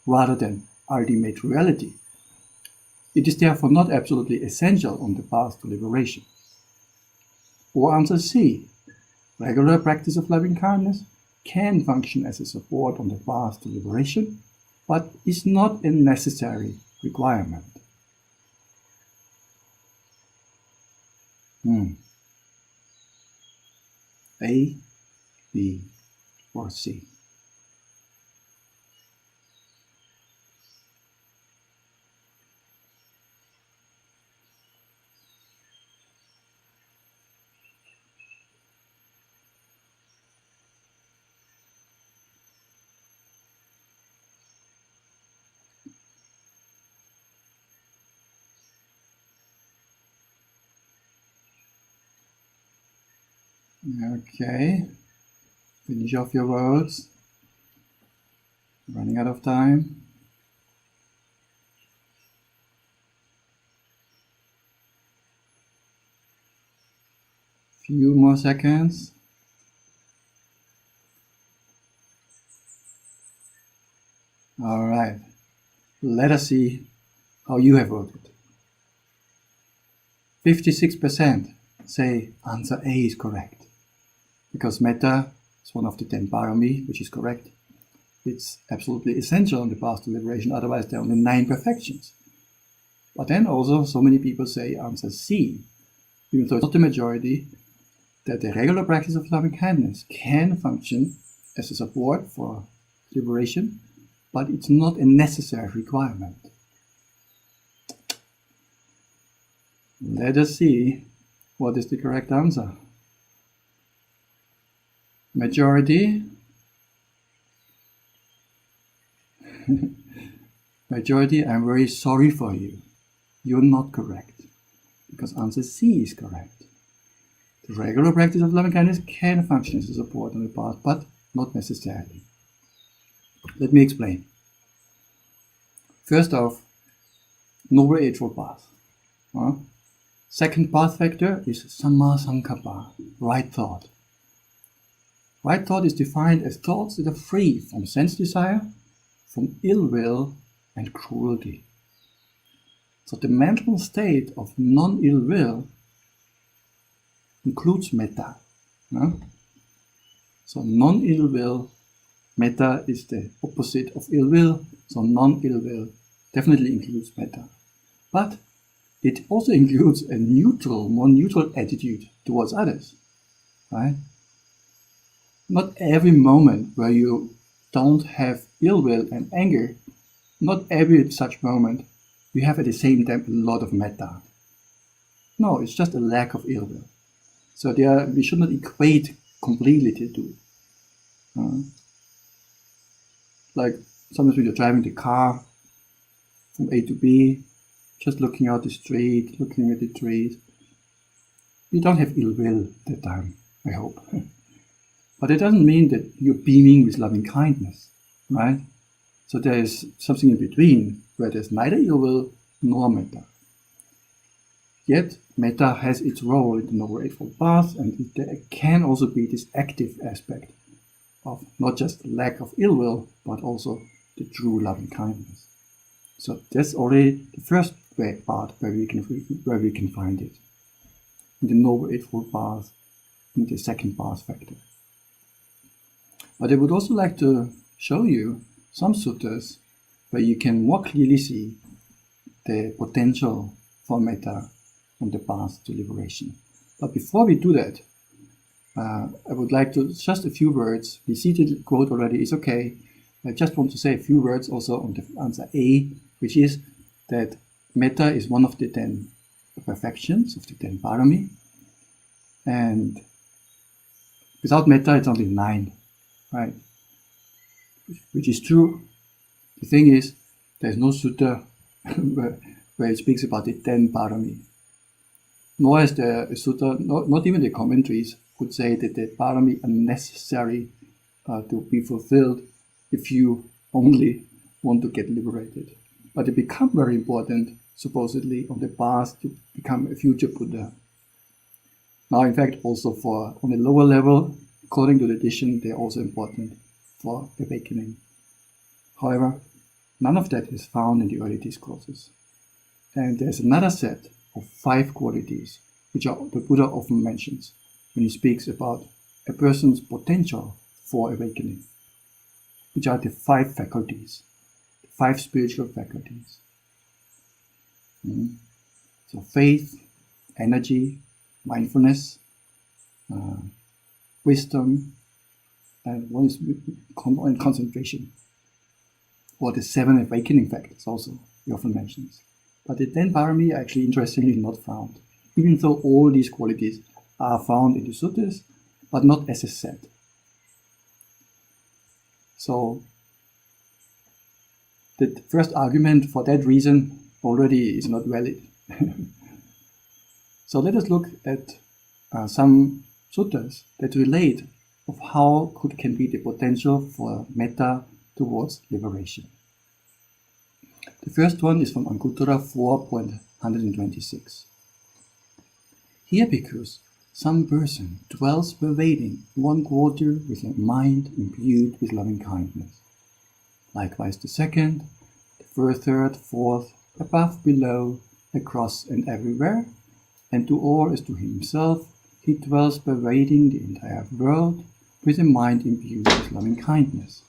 C: rather than ultimate reality. It is therefore not absolutely essential on the path to liberation. Or answer C. Regular practice of loving kindness can function as a support on the path to liberation, but is not a necessary requirement. A, B, or C. Okay, finish off your votes. Running out of time. Few more seconds. All right, let us see how you have voted. 56% say answer A is correct, because metta is one of the 10 parami, which is correct. It's absolutely essential on the path to liberation, otherwise there are only 9 perfections. But then also so many people say answer C, even though it's not the majority, that the regular practice of loving kindness can function as a support for liberation, but it's not a necessary requirement. Let us see what is the correct answer. Majority. Majority, I'm very sorry for you. You're not correct, because answer C is correct. The regular practice of loving kindness can function as a support on the path, but not necessarily. Let me explain. First off, Noble Eightfold Path. Second path factor is Samma Sankappa, right thought. Right thought is defined as thoughts that are free from sense desire, from ill will and cruelty. So the mental state of non-ill will includes metta. So non-ill will, metta is the opposite of ill will, so non-ill will definitely includes metta. But it also includes a neutral, more neutral attitude towards others, right? Not every moment where you don't have ill will and anger, not every such moment you have at the same time a lot of metta. No, it's just a lack of ill will. So we should not equate completely the two. Like sometimes when you're driving the car from A to B, just looking out the street, looking at the trees, you don't have ill will at that time, I hope. But it doesn't mean that you're beaming with loving kindness, right? So there is something in between where there's neither ill will nor metta. Yet, metta has its role in the Noble Eightfold Path, and there can also be this active aspect of not just lack of ill will, but also the true loving kindness. So that's already the first part where we can find it. In the Noble Eightfold Path, in the second path factor. But I would also like to show you some suttas where you can more clearly see the potential for metta on the path to liberation. But before we do that, I would like to just a few words. We see the quote already, it's okay. I just want to say a few words also on the answer A, which is that metta is one of the 10 perfections of the 10 parami. And without metta, it's only 9, right? Which is true. The thing is, there's no sutta where it speaks about the 10 parami. Nor is there a sutta, not even the commentaries, would say that the parami are necessary to be fulfilled if you only want to get liberated. But they become very important, supposedly, on the path to become a future Buddha. Now, in fact, also on a lower level, According to the tradition, they are also important for awakening. However, none of that is found in the early discourses. And there's another set of 5 qualities which the Buddha often mentions when he speaks about a person's potential for awakening, which are the 5 faculties, the 5 spiritual faculties. So faith, energy, mindfulness, wisdom, and one is concentration, or the 7 awakening factors also he often mentions. But the 10 parami are actually interestingly not found, even though all these qualities are found in the suttas, but not as a set. So the first argument for that reason already is not valid. So let us look at some suttas that relate of how can be the potential for metta towards liberation. The first one is from Anguttara 4.126. Here, bhikkhus, some person dwells pervading 1/4 with a mind imbued with loving kindness. Likewise the second, the first, third, fourth, above, below, across and everywhere, and to all as to himself, he dwells pervading the entire world with a mind imbued with loving kindness,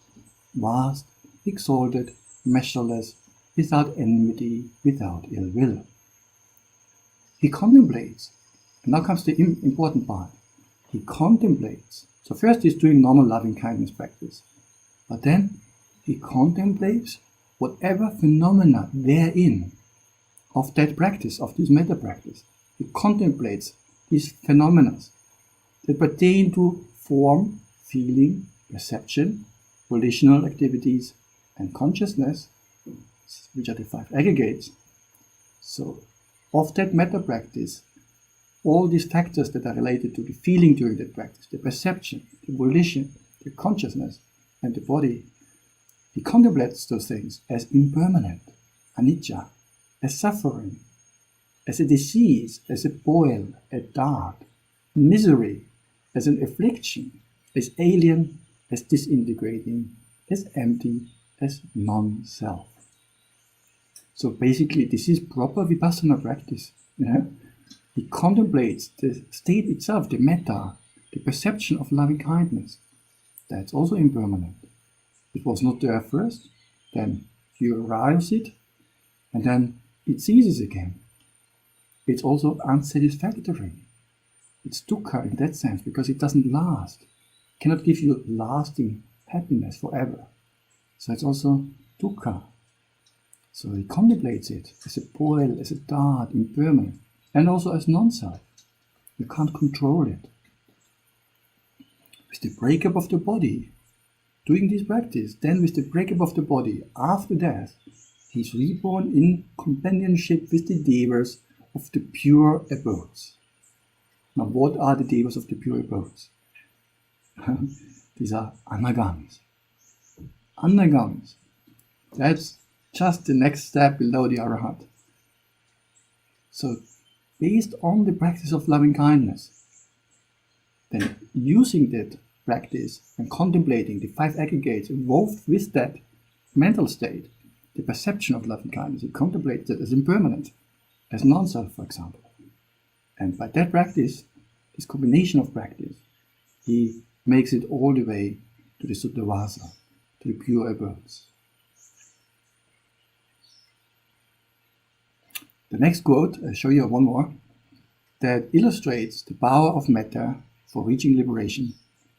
C: vast, exalted, measureless, without enmity, without ill will. He contemplates, and now comes the important part, he contemplates. So first he's doing normal loving kindness practice, but then he contemplates whatever phenomena therein of that practice, of this metta practice. He contemplates these phenomena that pertain to form, feeling, perception, volitional activities, and consciousness, which are the 5 aggregates. So, of that metta practice, all these factors that are related to the feeling during that practice, the perception, the volition, the consciousness, and the body, he contemplates those things as impermanent, anicca, as suffering, as a disease, as a boil, a dart, misery, as an affliction, as alien, as disintegrating, as empty, as non-self. So basically, this is proper vipassana practice. Yeah? He contemplates the state itself, the metta, the perception of loving kindness. That's also impermanent. It was not there first, then you arouse it, and then it ceases again. It's also unsatisfactory. It's dukkha in that sense, because it doesn't last. It cannot give you lasting happiness forever. So it's also dukkha. So he contemplates it as a boil, as a dart, impermanent, and also as non-self. You can't control it. With the breakup of the body, doing this practice, then with the breakup of the body after death, he's reborn in companionship with the devas of the pure abodes. Now, what are the devas of the pure abodes? These are anagamis. Anagamis. That's just the next step below the arahat. So, based on the practice of loving kindness, then using that practice and contemplating the 5 aggregates involved with that mental state, the perception of loving kindness, he contemplates it as impermanent, as non-self, for example. And by that practice, this combination of practice, he makes it all the way to the Suddhavasa, to the pure abodes. The next quote, I'll show you one more, that illustrates the power of metta for reaching liberation,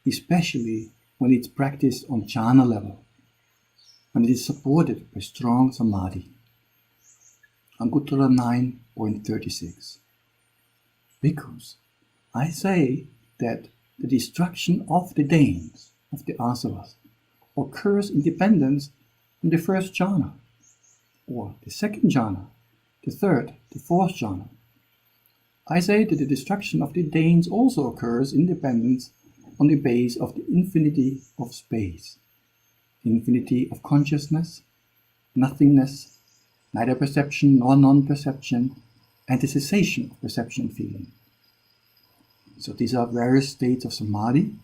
C: especially when it's practiced on jhana level, when it is supported by strong samadhi. Anguttara 9.36. Bhikkhus, I say that the destruction of the Danes, of the asavas, occurs in dependence on the first jhana, or the second jhana, the third, the fourth jhana. I say that the destruction of the Danes also occurs in dependence on the base of the infinity of space, infinity of consciousness, nothingness, neither perception nor non-perception, and the cessation of perception and feeling. So these are various states of samadhi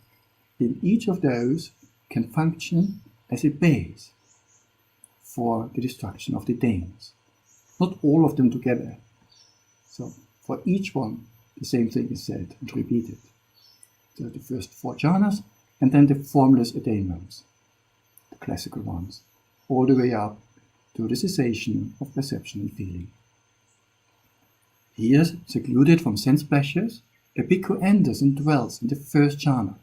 C: in each of those can function as a base for the destruction of the Danes. Not all of them together. So for each one, the same thing is said and repeated. So the first 4 jhanas, and then the formless attainments, the classical ones, all the way up to the cessation of perception and feeling. Here, secluded from sense pleasures, a bhikkhu enters and dwells in the first jhana.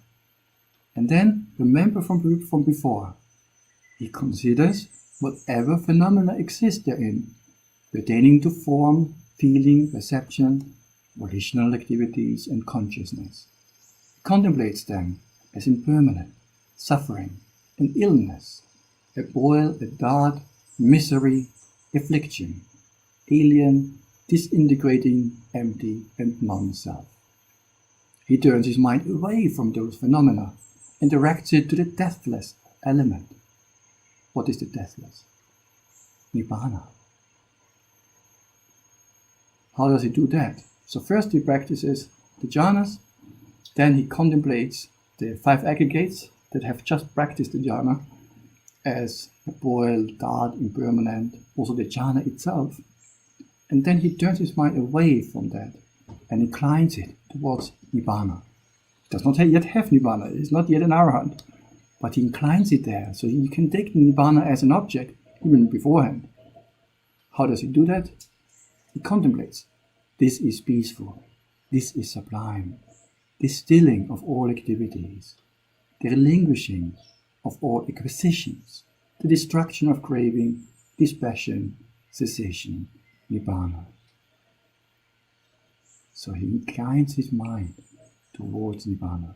C: And then, remember from before, he considers whatever phenomena exist therein, pertaining to form, feeling, perception, volitional activities, and consciousness. He contemplates them as impermanent, suffering, and illness, a boil, a dart, misery, affliction, alien, disintegrating, empty, and non-self. He turns his mind away from those phenomena and directs it to the deathless element. What is the deathless? Nibbana. How does he do that? So first he practices the jhanas, then he contemplates the 5 aggregates that have just practiced the jhana as a boil, dart, impermanent, also the jhana itself. And then he turns his mind away from that and inclines it towards Nibbana. He does not yet have Nibbana, he is not yet an Arahant, but he inclines it there, so he can take Nibbana as an object even beforehand. How does he do that? He contemplates. This is peaceful, this is sublime, the stilling of all activities, the relinquishing of all acquisitions, the destruction of craving, dispassion, cessation, Nibbana. So he inclines his mind towards Nibbana.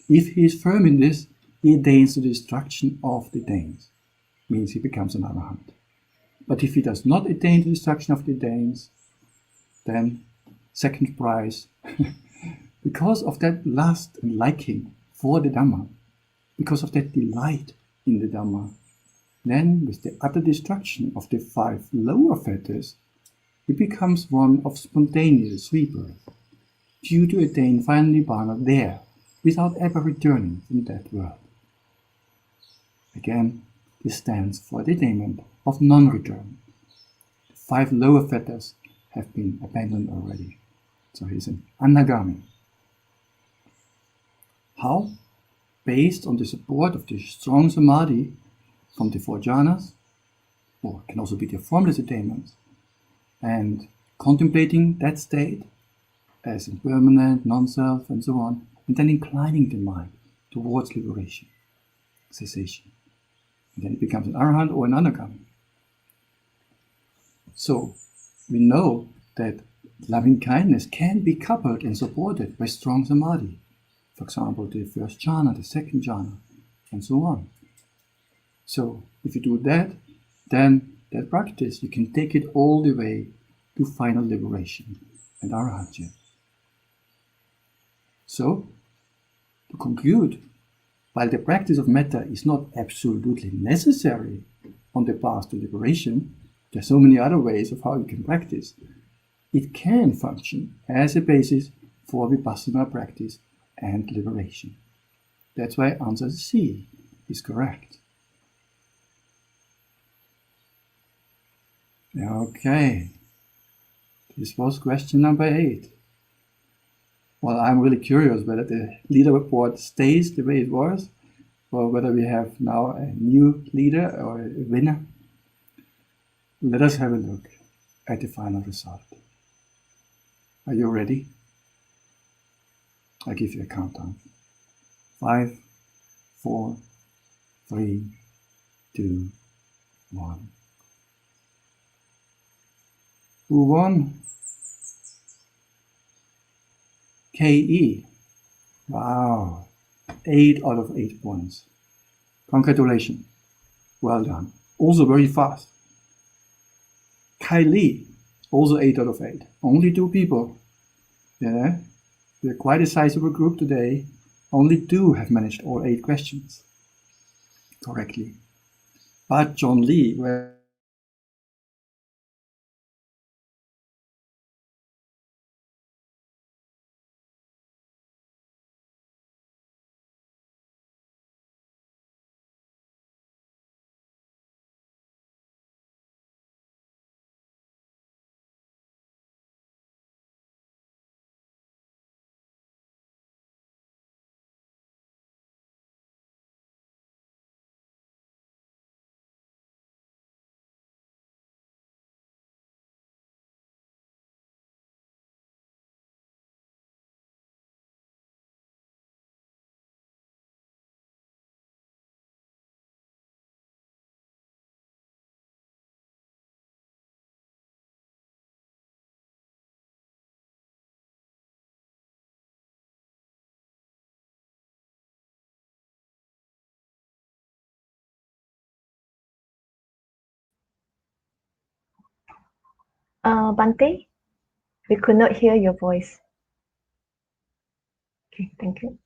C: If he is firm in this, he attains the destruction of the Danes, means he becomes an Arahant. But if he does not attain the destruction of the Danes, then second prize, because of that lust and liking for the Dhamma, because of that delight in the Dhamma, then with the utter destruction of the 5 lower fetters, he becomes one of spontaneous rebirth, due to attain final Nibbana there, without ever returning from that world. Again, this stands for the attainment of non-return. The 5 lower fetters have been abandoned already. So he is an Anagami. How? Based on the support of the strong samadhi from the 4 jhanas, or it can also be the formless attainments, and contemplating that state as impermanent, non-self, and so on, and then inclining the mind towards liberation, cessation. And then it becomes an Arahant or an Anagami. So, we know that loving kindness can be coupled and supported by strong samadhi. For example, the first jhana, the second jhana, and so on. So, if you do that, then that practice, you can take it all the way to final liberation and arahantship. So, to conclude, while the practice of metta is not absolutely necessary on the path to liberation, there are so many other ways of how you can practice. It can function as a basis for vipassana practice and liberation. That's why answer C is correct. Okay, this was question number 8. Well, I'm really curious whether the leaderboard stays the way it was, or whether we have now a new leader or a winner. Let us have a look at the final result. Are you ready? I'll give you a countdown. 5, 4, 3, 2, 1. Who won? KE. Wow. 8 out of 8 points. Congratulations. Well done. Also very fast. Kylie. Also 8 out of 8. Only 2 people. Yeah. We're quite a sizable group today. Only 2 have managed all 8 questions correctly. But John Lee, where
B: Bante, we could not hear your voice. Okay, thank you.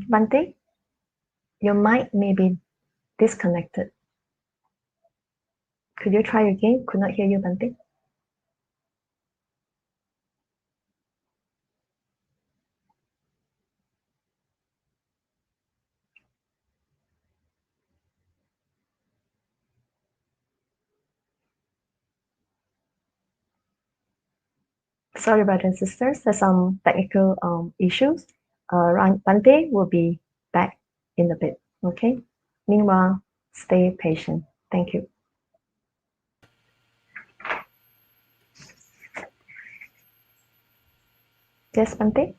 B: Bante, your mic may be disconnected. Could you try again? Could not hear you, Bante. Sorry, brothers and sisters, there's some technical issues. Bante will be back in a bit, okay? Meanwhile, stay patient. Thank you. Yes, Bante?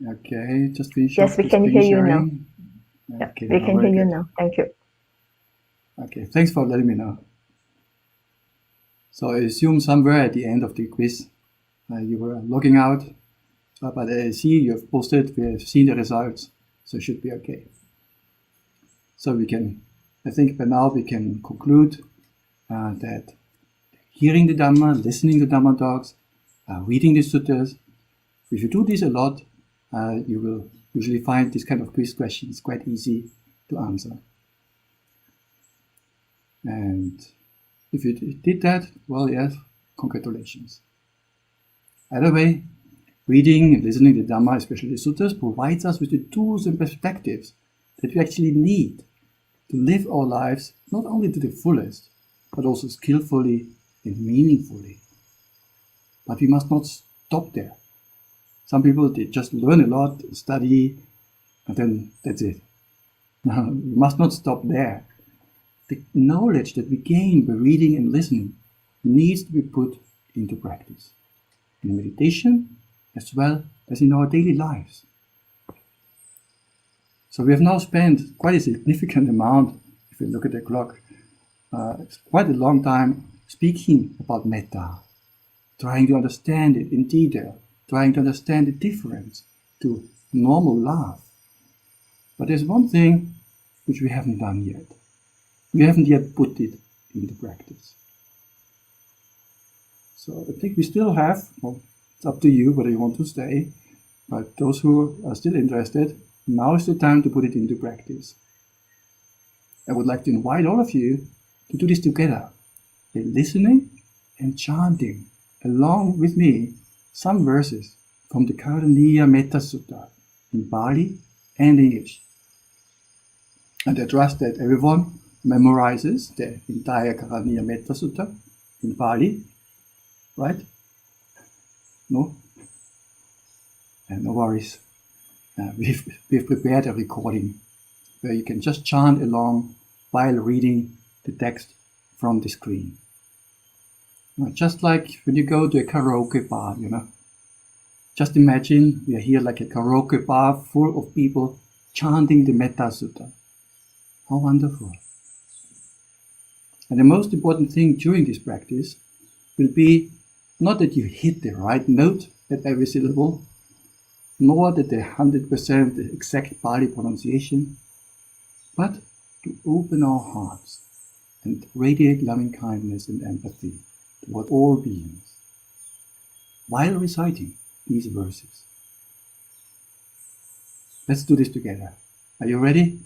C: Okay, just finish
B: Yes,
C: off
B: we
C: the
B: can
C: screen
B: hear you now.
C: sharing.
B: Yeah,
C: Okay,
B: we can
C: very
B: hear you
C: good.
B: now. Thank you.
C: Okay, thanks for letting me know. So I assume somewhere at the end of the quiz, you were logging out, but I see you have posted, we have seen the results, so it should be okay. So we can, I think by now we can conclude that hearing the Dhamma, listening to Dhamma talks, reading the suttas, if you do this a lot, you will usually find this kind of quiz questions quite easy to answer. And if you did that, well, yes, congratulations. Either way, reading and listening to Dhamma, especially the suttas, provides us with the tools and perspectives that we actually need to live our lives not only to the fullest, but also skillfully and meaningfully. But we must not stop there. Some people, they just learn a lot, study, and then that's it. No, we must not stop there. The knowledge that we gain by reading and listening needs to be put into practice, in meditation as well as in our daily lives. So we have now spent quite a significant amount, if you look at the clock, it's quite a long time speaking about metta, trying to understand it in detail, trying to understand the difference to normal love. But there's one thing which we haven't done yet. We haven't yet put it into practice. So I think we still have, well, it's up to you whether you want to stay, but those who are still interested, now is the time to put it into practice. I would like to invite all of you to do this together, by listening and chanting along with me some verses from the Karaniya Metta Sutta in Pali and English. And I trust that everyone memorizes the entire Karaniya Metta Sutta in Pali, right? No? And no worries. We've prepared a recording where you can just chant along while reading the text from the screen. Just like when you go to a karaoke bar, Just imagine we are here like a karaoke bar full of people chanting the Metta Sutta. How wonderful. And the most important thing during this practice will be not that you hit the right note at every syllable, nor that the 100% exact Pali pronunciation, but to open our hearts and radiate loving kindness and empathy toward all beings while reciting these verses. Let's do this together. Are you ready?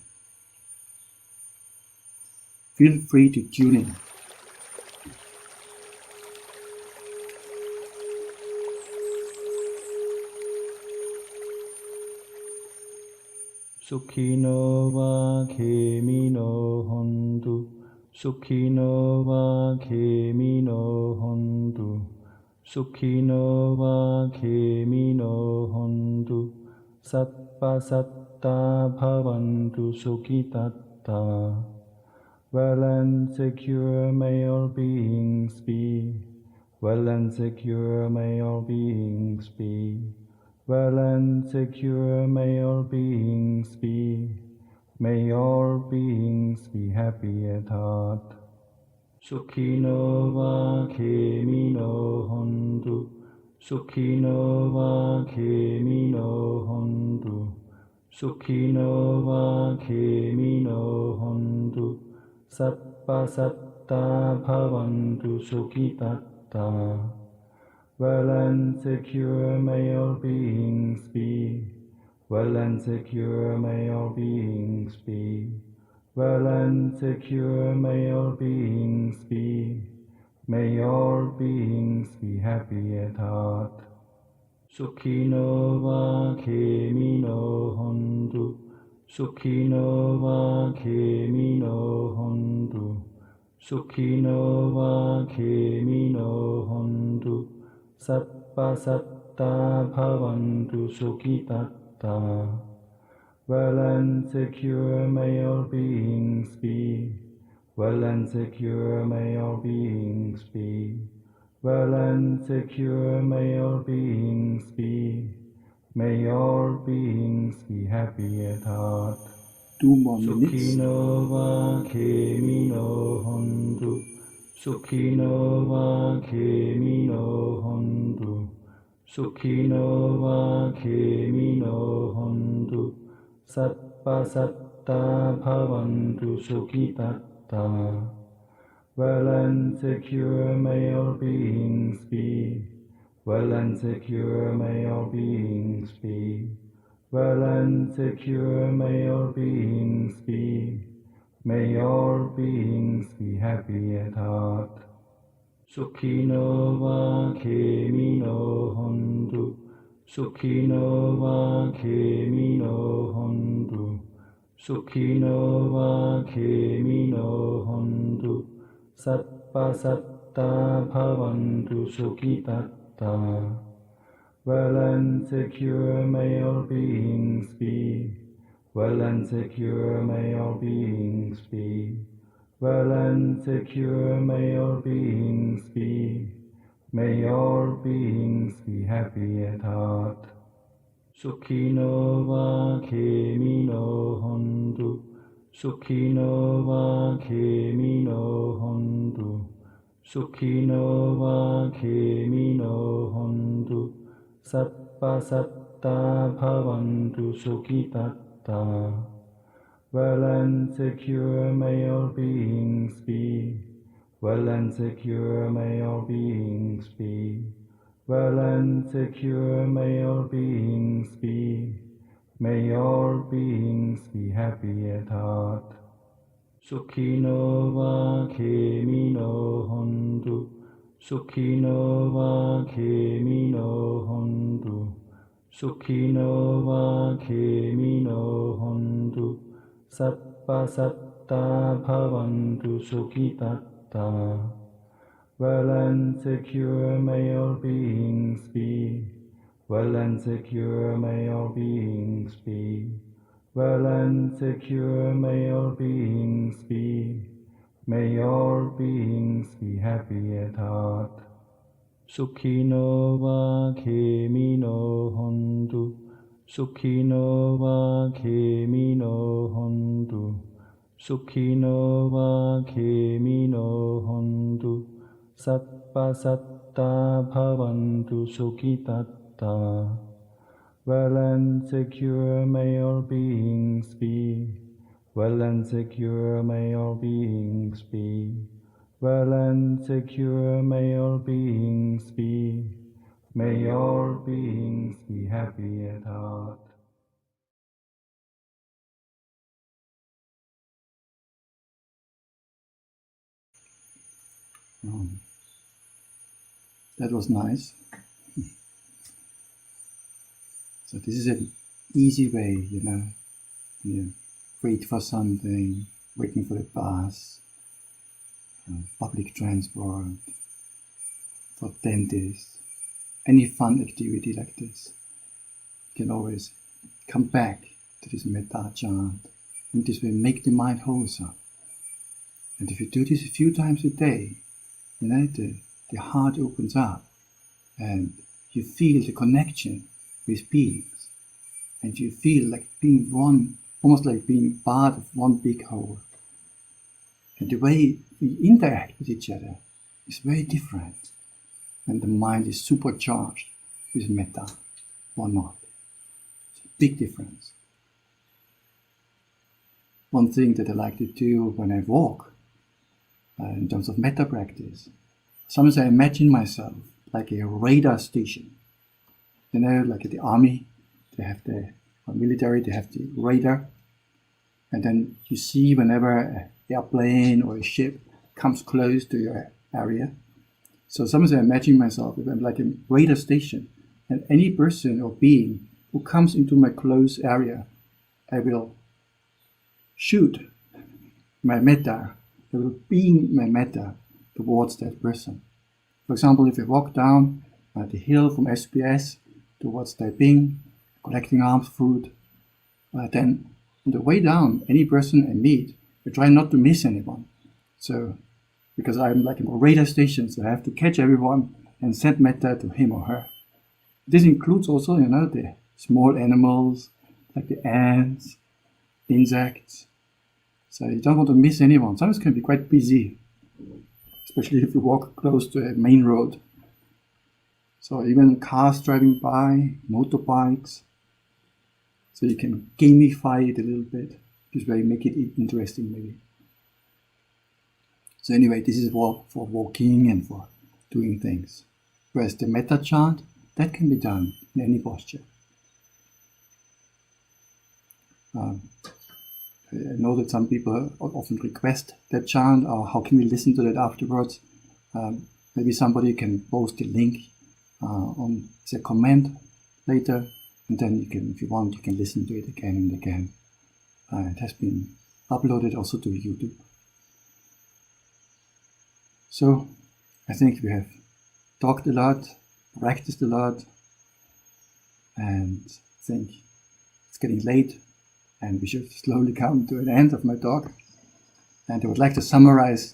C: Feel free to tune in.
E: Sukhino va khemino hontu, Sukhino va khemino hontu, Sukhino va khemino hontu, Sattva satta bhavantu sukhitatta, Well and secure may all beings be. Well and secure may all beings be. Well and secure may all beings be. May all beings be happy at heart. Sukhino va khemino hontu. Sukhino va khemino hontu. Sukhino va khemino hontu. Sappa satta bhavantu sukhitatta. Well and secure may all beings be. Well and secure may all beings be. Well and secure may all beings be. May all beings be happy at heart. Sukhino va khemino hontu. Sukhino va khemino hontu. Sukhino va khemino hontu. Sappa satta bhavantu sukhitatta. Well and secure may all beings be. Well and secure may all beings be. Well and secure may all beings be. May all beings be happy at heart.
C: 2 more minutes.
E: Sukhino va khemino hontu. Sukhino va khemino hontu. Sukhino va khemino hontu. Sappa satta bhavantu sukhitatta. Well and secure may all beings be. Well and secure may all beings be. Well and secure may all beings be. May all beings be happy at heart. Sukhino va khemino hontu. Sukhino va khemino hontu. Sukhino va khemino hontu. Sappa satta bhavantu sukhitatta. Well and secure may all beings be. Well and secure may all beings be. Well and secure may all beings be. May all beings be happy at heart. Sukhino va khemino hontu. Sukhino va khemino hontu. Sukhino va khemino hontu. Sappa satta bhavantu sukhitatta. Well and secure may all beings be. Well and secure may all beings be. Well and secure may all beings be. May all beings be happy at heart. Sukhino va khemino hontu. Sukhino va khemino hontu. Sukhino va khemino hontu. Sappa satta bhavantu sukhitatta. Well and secure may all beings be. Well and secure may all beings be. Well and secure may all beings be. May all beings be happy at heart. Sukhino va khemino hontu. Sukhino va khemino hontu. Sukhino va khemino hontu. Sappa satta bhavantu sukhitatta. Well and secure may all beings be. Well and secure may all beings be. Well and secure may all beings be. May all beings be happy at heart.
C: That was nice. So this is an easy way, you wait for something, waiting for the bus, public transport, for dentist, any fun activity like this. You can always come back to this metta chant, and this will make the mind wholesome. And if you do this a few times a day, the heart opens up and you feel the connection with beings. And you feel like being one, almost like being part of one big whole. And the way we interact with each other is very different. And the mind is supercharged with metta or not. It's a big difference. One thing that I like to do when I walk, in terms of metta practice, sometimes I imagine myself like a radar station. Like at the army, they have or military, they have the radar. And then you see whenever an airplane or a ship comes close to your area. So sometimes I imagine myself I'm like a radar station, and any person or being who comes into my close area, I will shoot my metta, I will beam my metta towards that person. For example, if I walk down the hill from SPS towards Taiping, collecting alms food, then on the way down, any person I meet, I try not to miss anyone. So, because I'm like a radar station, so I have to catch everyone and send metta to him or her. This includes also, the small animals, like the ants, insects. So you don't want to miss anyone. Sometimes it can be quite busy, especially if you walk close to a main road. So even cars driving by, motorbikes. So you can gamify it a little bit, this way make it interesting maybe. So anyway, this is for walking and for doing things. Whereas the metta chant, that can be done in any posture. I know that some people often request that chant, or how can we listen to that afterwards? Maybe somebody can post the link on as a comment later, and then you can, if you want, you can listen to it again and again. It has been uploaded also to YouTube. So I think we have talked a lot, practiced a lot, and I think it's getting late and we should slowly come to an end of my talk. And I would like to summarize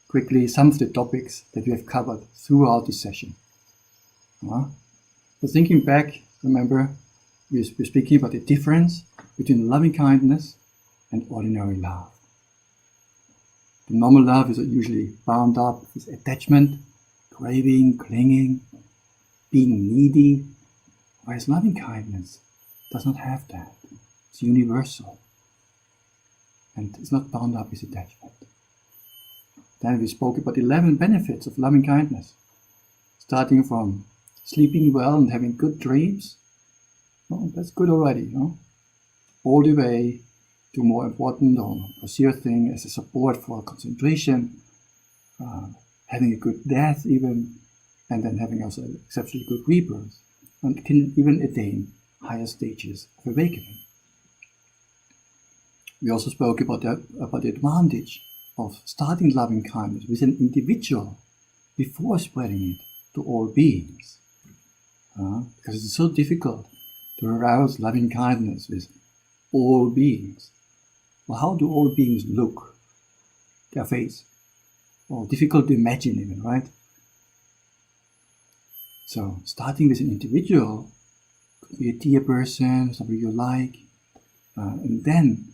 C: quickly some of the topics that we have covered throughout this session. So thinking back, remember, we're speaking about the difference between loving kindness and ordinary love. The normal love is usually bound up with attachment, craving, clinging, being needy, whereas loving kindness does not have that. It's universal and it's not bound up with attachment. Then we spoke about 11 benefits of loving kindness, starting from sleeping well and having good dreams. Oh, that's good already, all the way to more important or serious thing as a support for concentration, having a good death even, and then having also exceptionally good rebirth, and can even attain higher stages of awakening. We also spoke about the advantage of starting loving kindness with an individual before spreading it to all beings. Because it's so difficult to arouse loving kindness with all beings. Well, how do all beings look? Their face. Well, difficult to imagine even, right? So, starting with an individual, could be a dear person, somebody you like, and then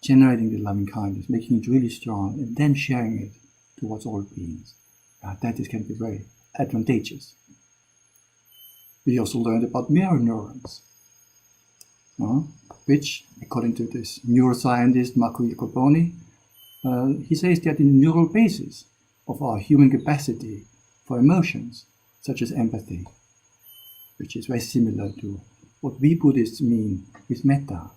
C: generating the loving kindness, making it really strong, and then sharing it towards all beings. That can be very advantageous. We also learned about mirror neurons, which, according to this neuroscientist Marco Iacoboni, he says they are the neural basis of our human capacity for emotions, such as empathy, which is very similar to what we Buddhists mean with metta.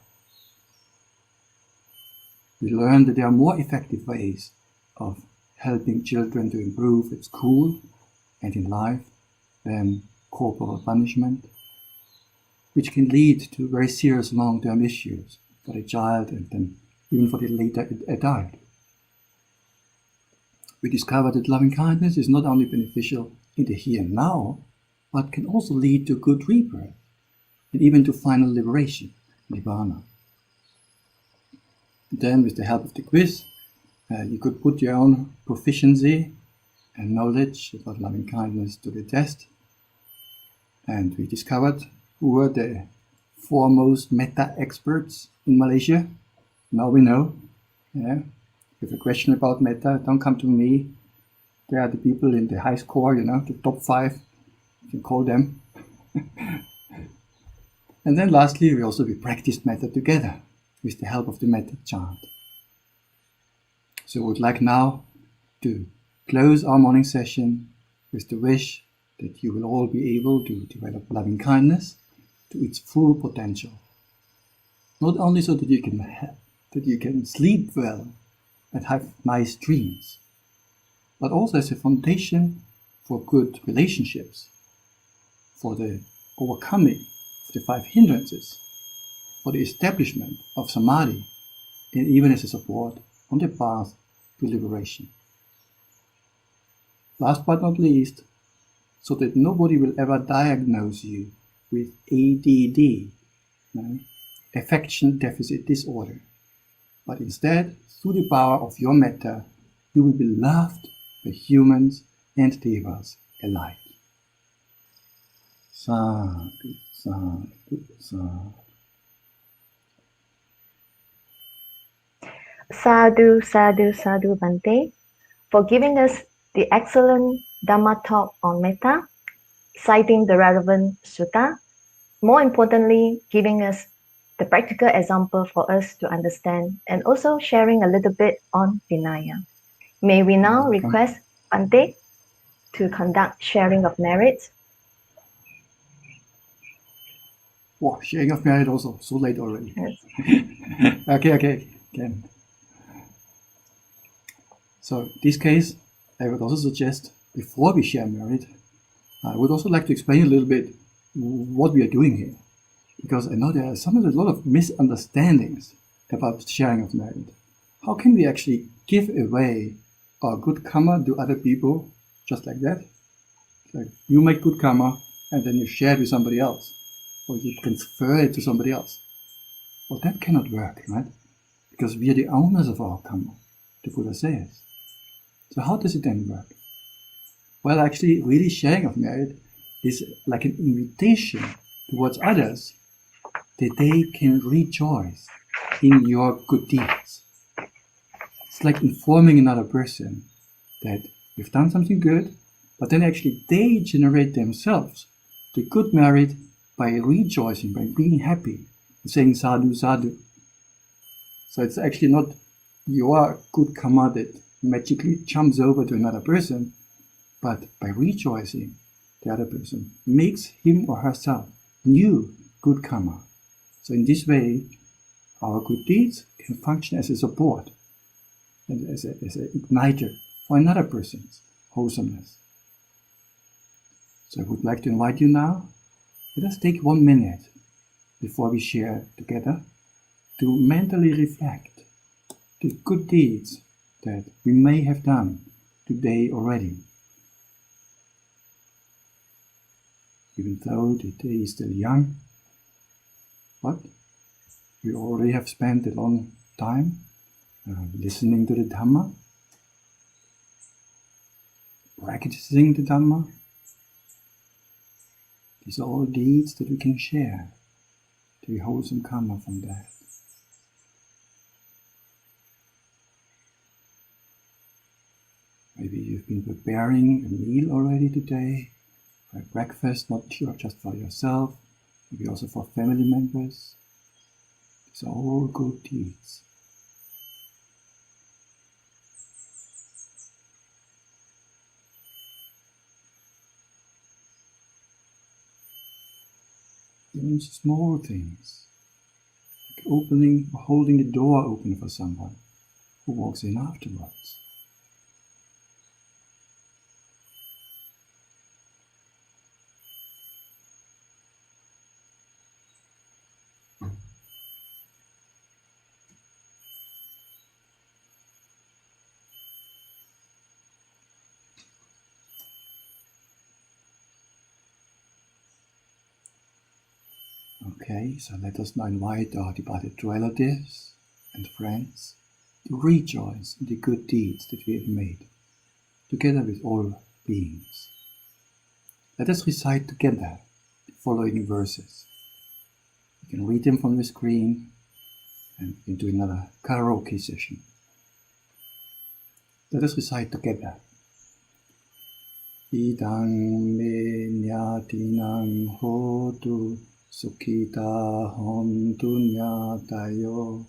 C: We learned that there are more effective ways of helping children to improve at school and in life than corporal punishment, which can lead to very serious long-term issues for the child and then even for the later adult. We discovered that loving kindness is not only beneficial in the here and now, but can also lead to good rebirth and even to final liberation, nirvana. And then, with the help of the quiz, You could put your own proficiency and knowledge about loving kindness to the test. And we discovered who were the foremost Metta experts in Malaysia. Now we know. Yeah. If you have a question about Metta, don't come to me. They are the people in the high score, the top 5. You can call them. And then lastly, we practiced Metta together with the help of the Metta chant. So I would like now to close our morning session with the wish that you will all be able to develop loving kindness to its full potential. Not only so that you can sleep well and have nice dreams, but also as a foundation for good relationships, for the overcoming of the 5 hindrances, for the establishment of samadhi, and even as a support on the path to liberation. Last but not least, so that nobody will ever diagnose you with ADD, affection deficit disorder, but instead, through the power of your metta, you will be loved by humans and devas alike. Sadhu, sadhu, sadhu.
B: Sadhu, sadhu, sadhu, Bhante, for giving us the excellent Dhamma talk on Metta, citing the relevant sutta, more importantly, giving us the practical example for us to understand, and also sharing a little bit on Vinaya. May we now request Bhante to conduct sharing of merit.
C: Oh, sharing of merit also, so late already.
B: Yes.
C: Okay, again. So in this case, I would also suggest, before we share merit, I would also like to explain a little bit what we are doing here. Because I know there are a lot of misunderstandings about sharing of merit. How can we actually give away our good karma to other people just like that? Like you make good karma and then you share it with somebody else, or you transfer it to somebody else. Well, that cannot work, right? Because we are the owners of our karma, the Buddha says. So how does it then work? Well, actually, really sharing of merit is like an invitation towards others that they can rejoice in your good deeds. It's like informing another person that you've done something good, but then actually they generate themselves the good merit by rejoicing, by being happy, saying sadhu, sadhu. So it's actually not your good karma that magically jumps over to another person, but by rejoicing, the other person makes him or herself new good karma. So in this way, our good deeds can function as a support and as an igniter for another person's wholesomeness. So I would like to invite you now, let us take 1 minute before we share together to mentally reflect the good deeds that we may have done today already. Even though the day is still young, but we already have spent a long time listening to the Dhamma, practicing the Dhamma. These are all deeds that we can share to hold some karma from that. Maybe you've been preparing a meal already today, for breakfast, not just for yourself, maybe also for family members. These are all good deeds. Even small things, like opening or holding the door open for someone who walks in afterwards. Okay, so let us now invite our departed relatives and friends to rejoice in the good deeds that we have made, together with all beings. Let us recite together the following verses. You can read them from the screen and we can do another karaoke session. Let us recite together. Idang me nyatinang hotu sukhita hontu nyatayo.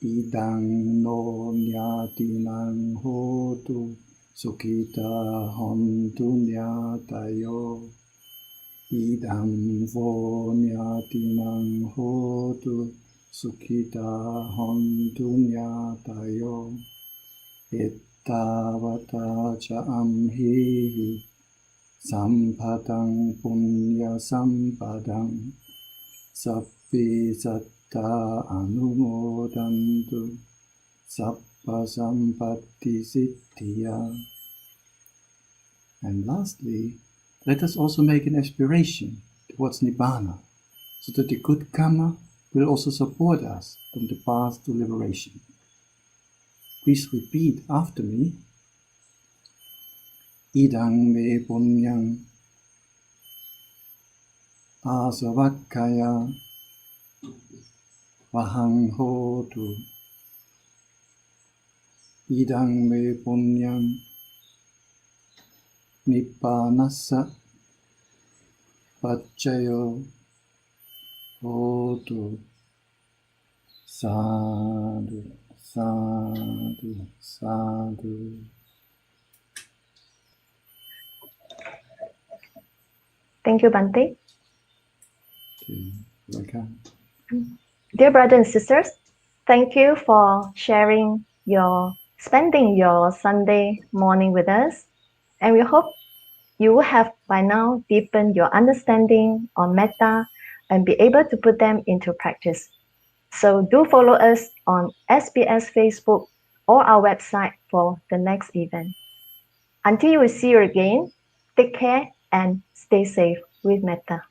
C: Idang no nyatinang hotu sukhita hontu nyatayo. Idang vo nyatinang hotu sukhita hontu nyatayo. Ettavata cha amhi sampatang punya sampadang sabbi satta anumodantu sabba sampatti siddhya. And lastly, let us also make an aspiration towards Nibbana, so that the good karma will also support us on the path to liberation. Please repeat after me. Idang me punyang asavakkaya vahang hotu. Idang me punyang nibbanassa paccayo hotu. Sadhu, sadhu, sadhu.
B: Thank you, Bhante.
C: Okay, welcome.
B: Dear brothers and sisters, thank you for spending your Sunday morning with us. And we hope you will have by now deepened your understanding on Metta and be able to put them into practice. So do follow us on SBS Facebook or our website for the next event. Until we see you again, take care and stay safe with Metta.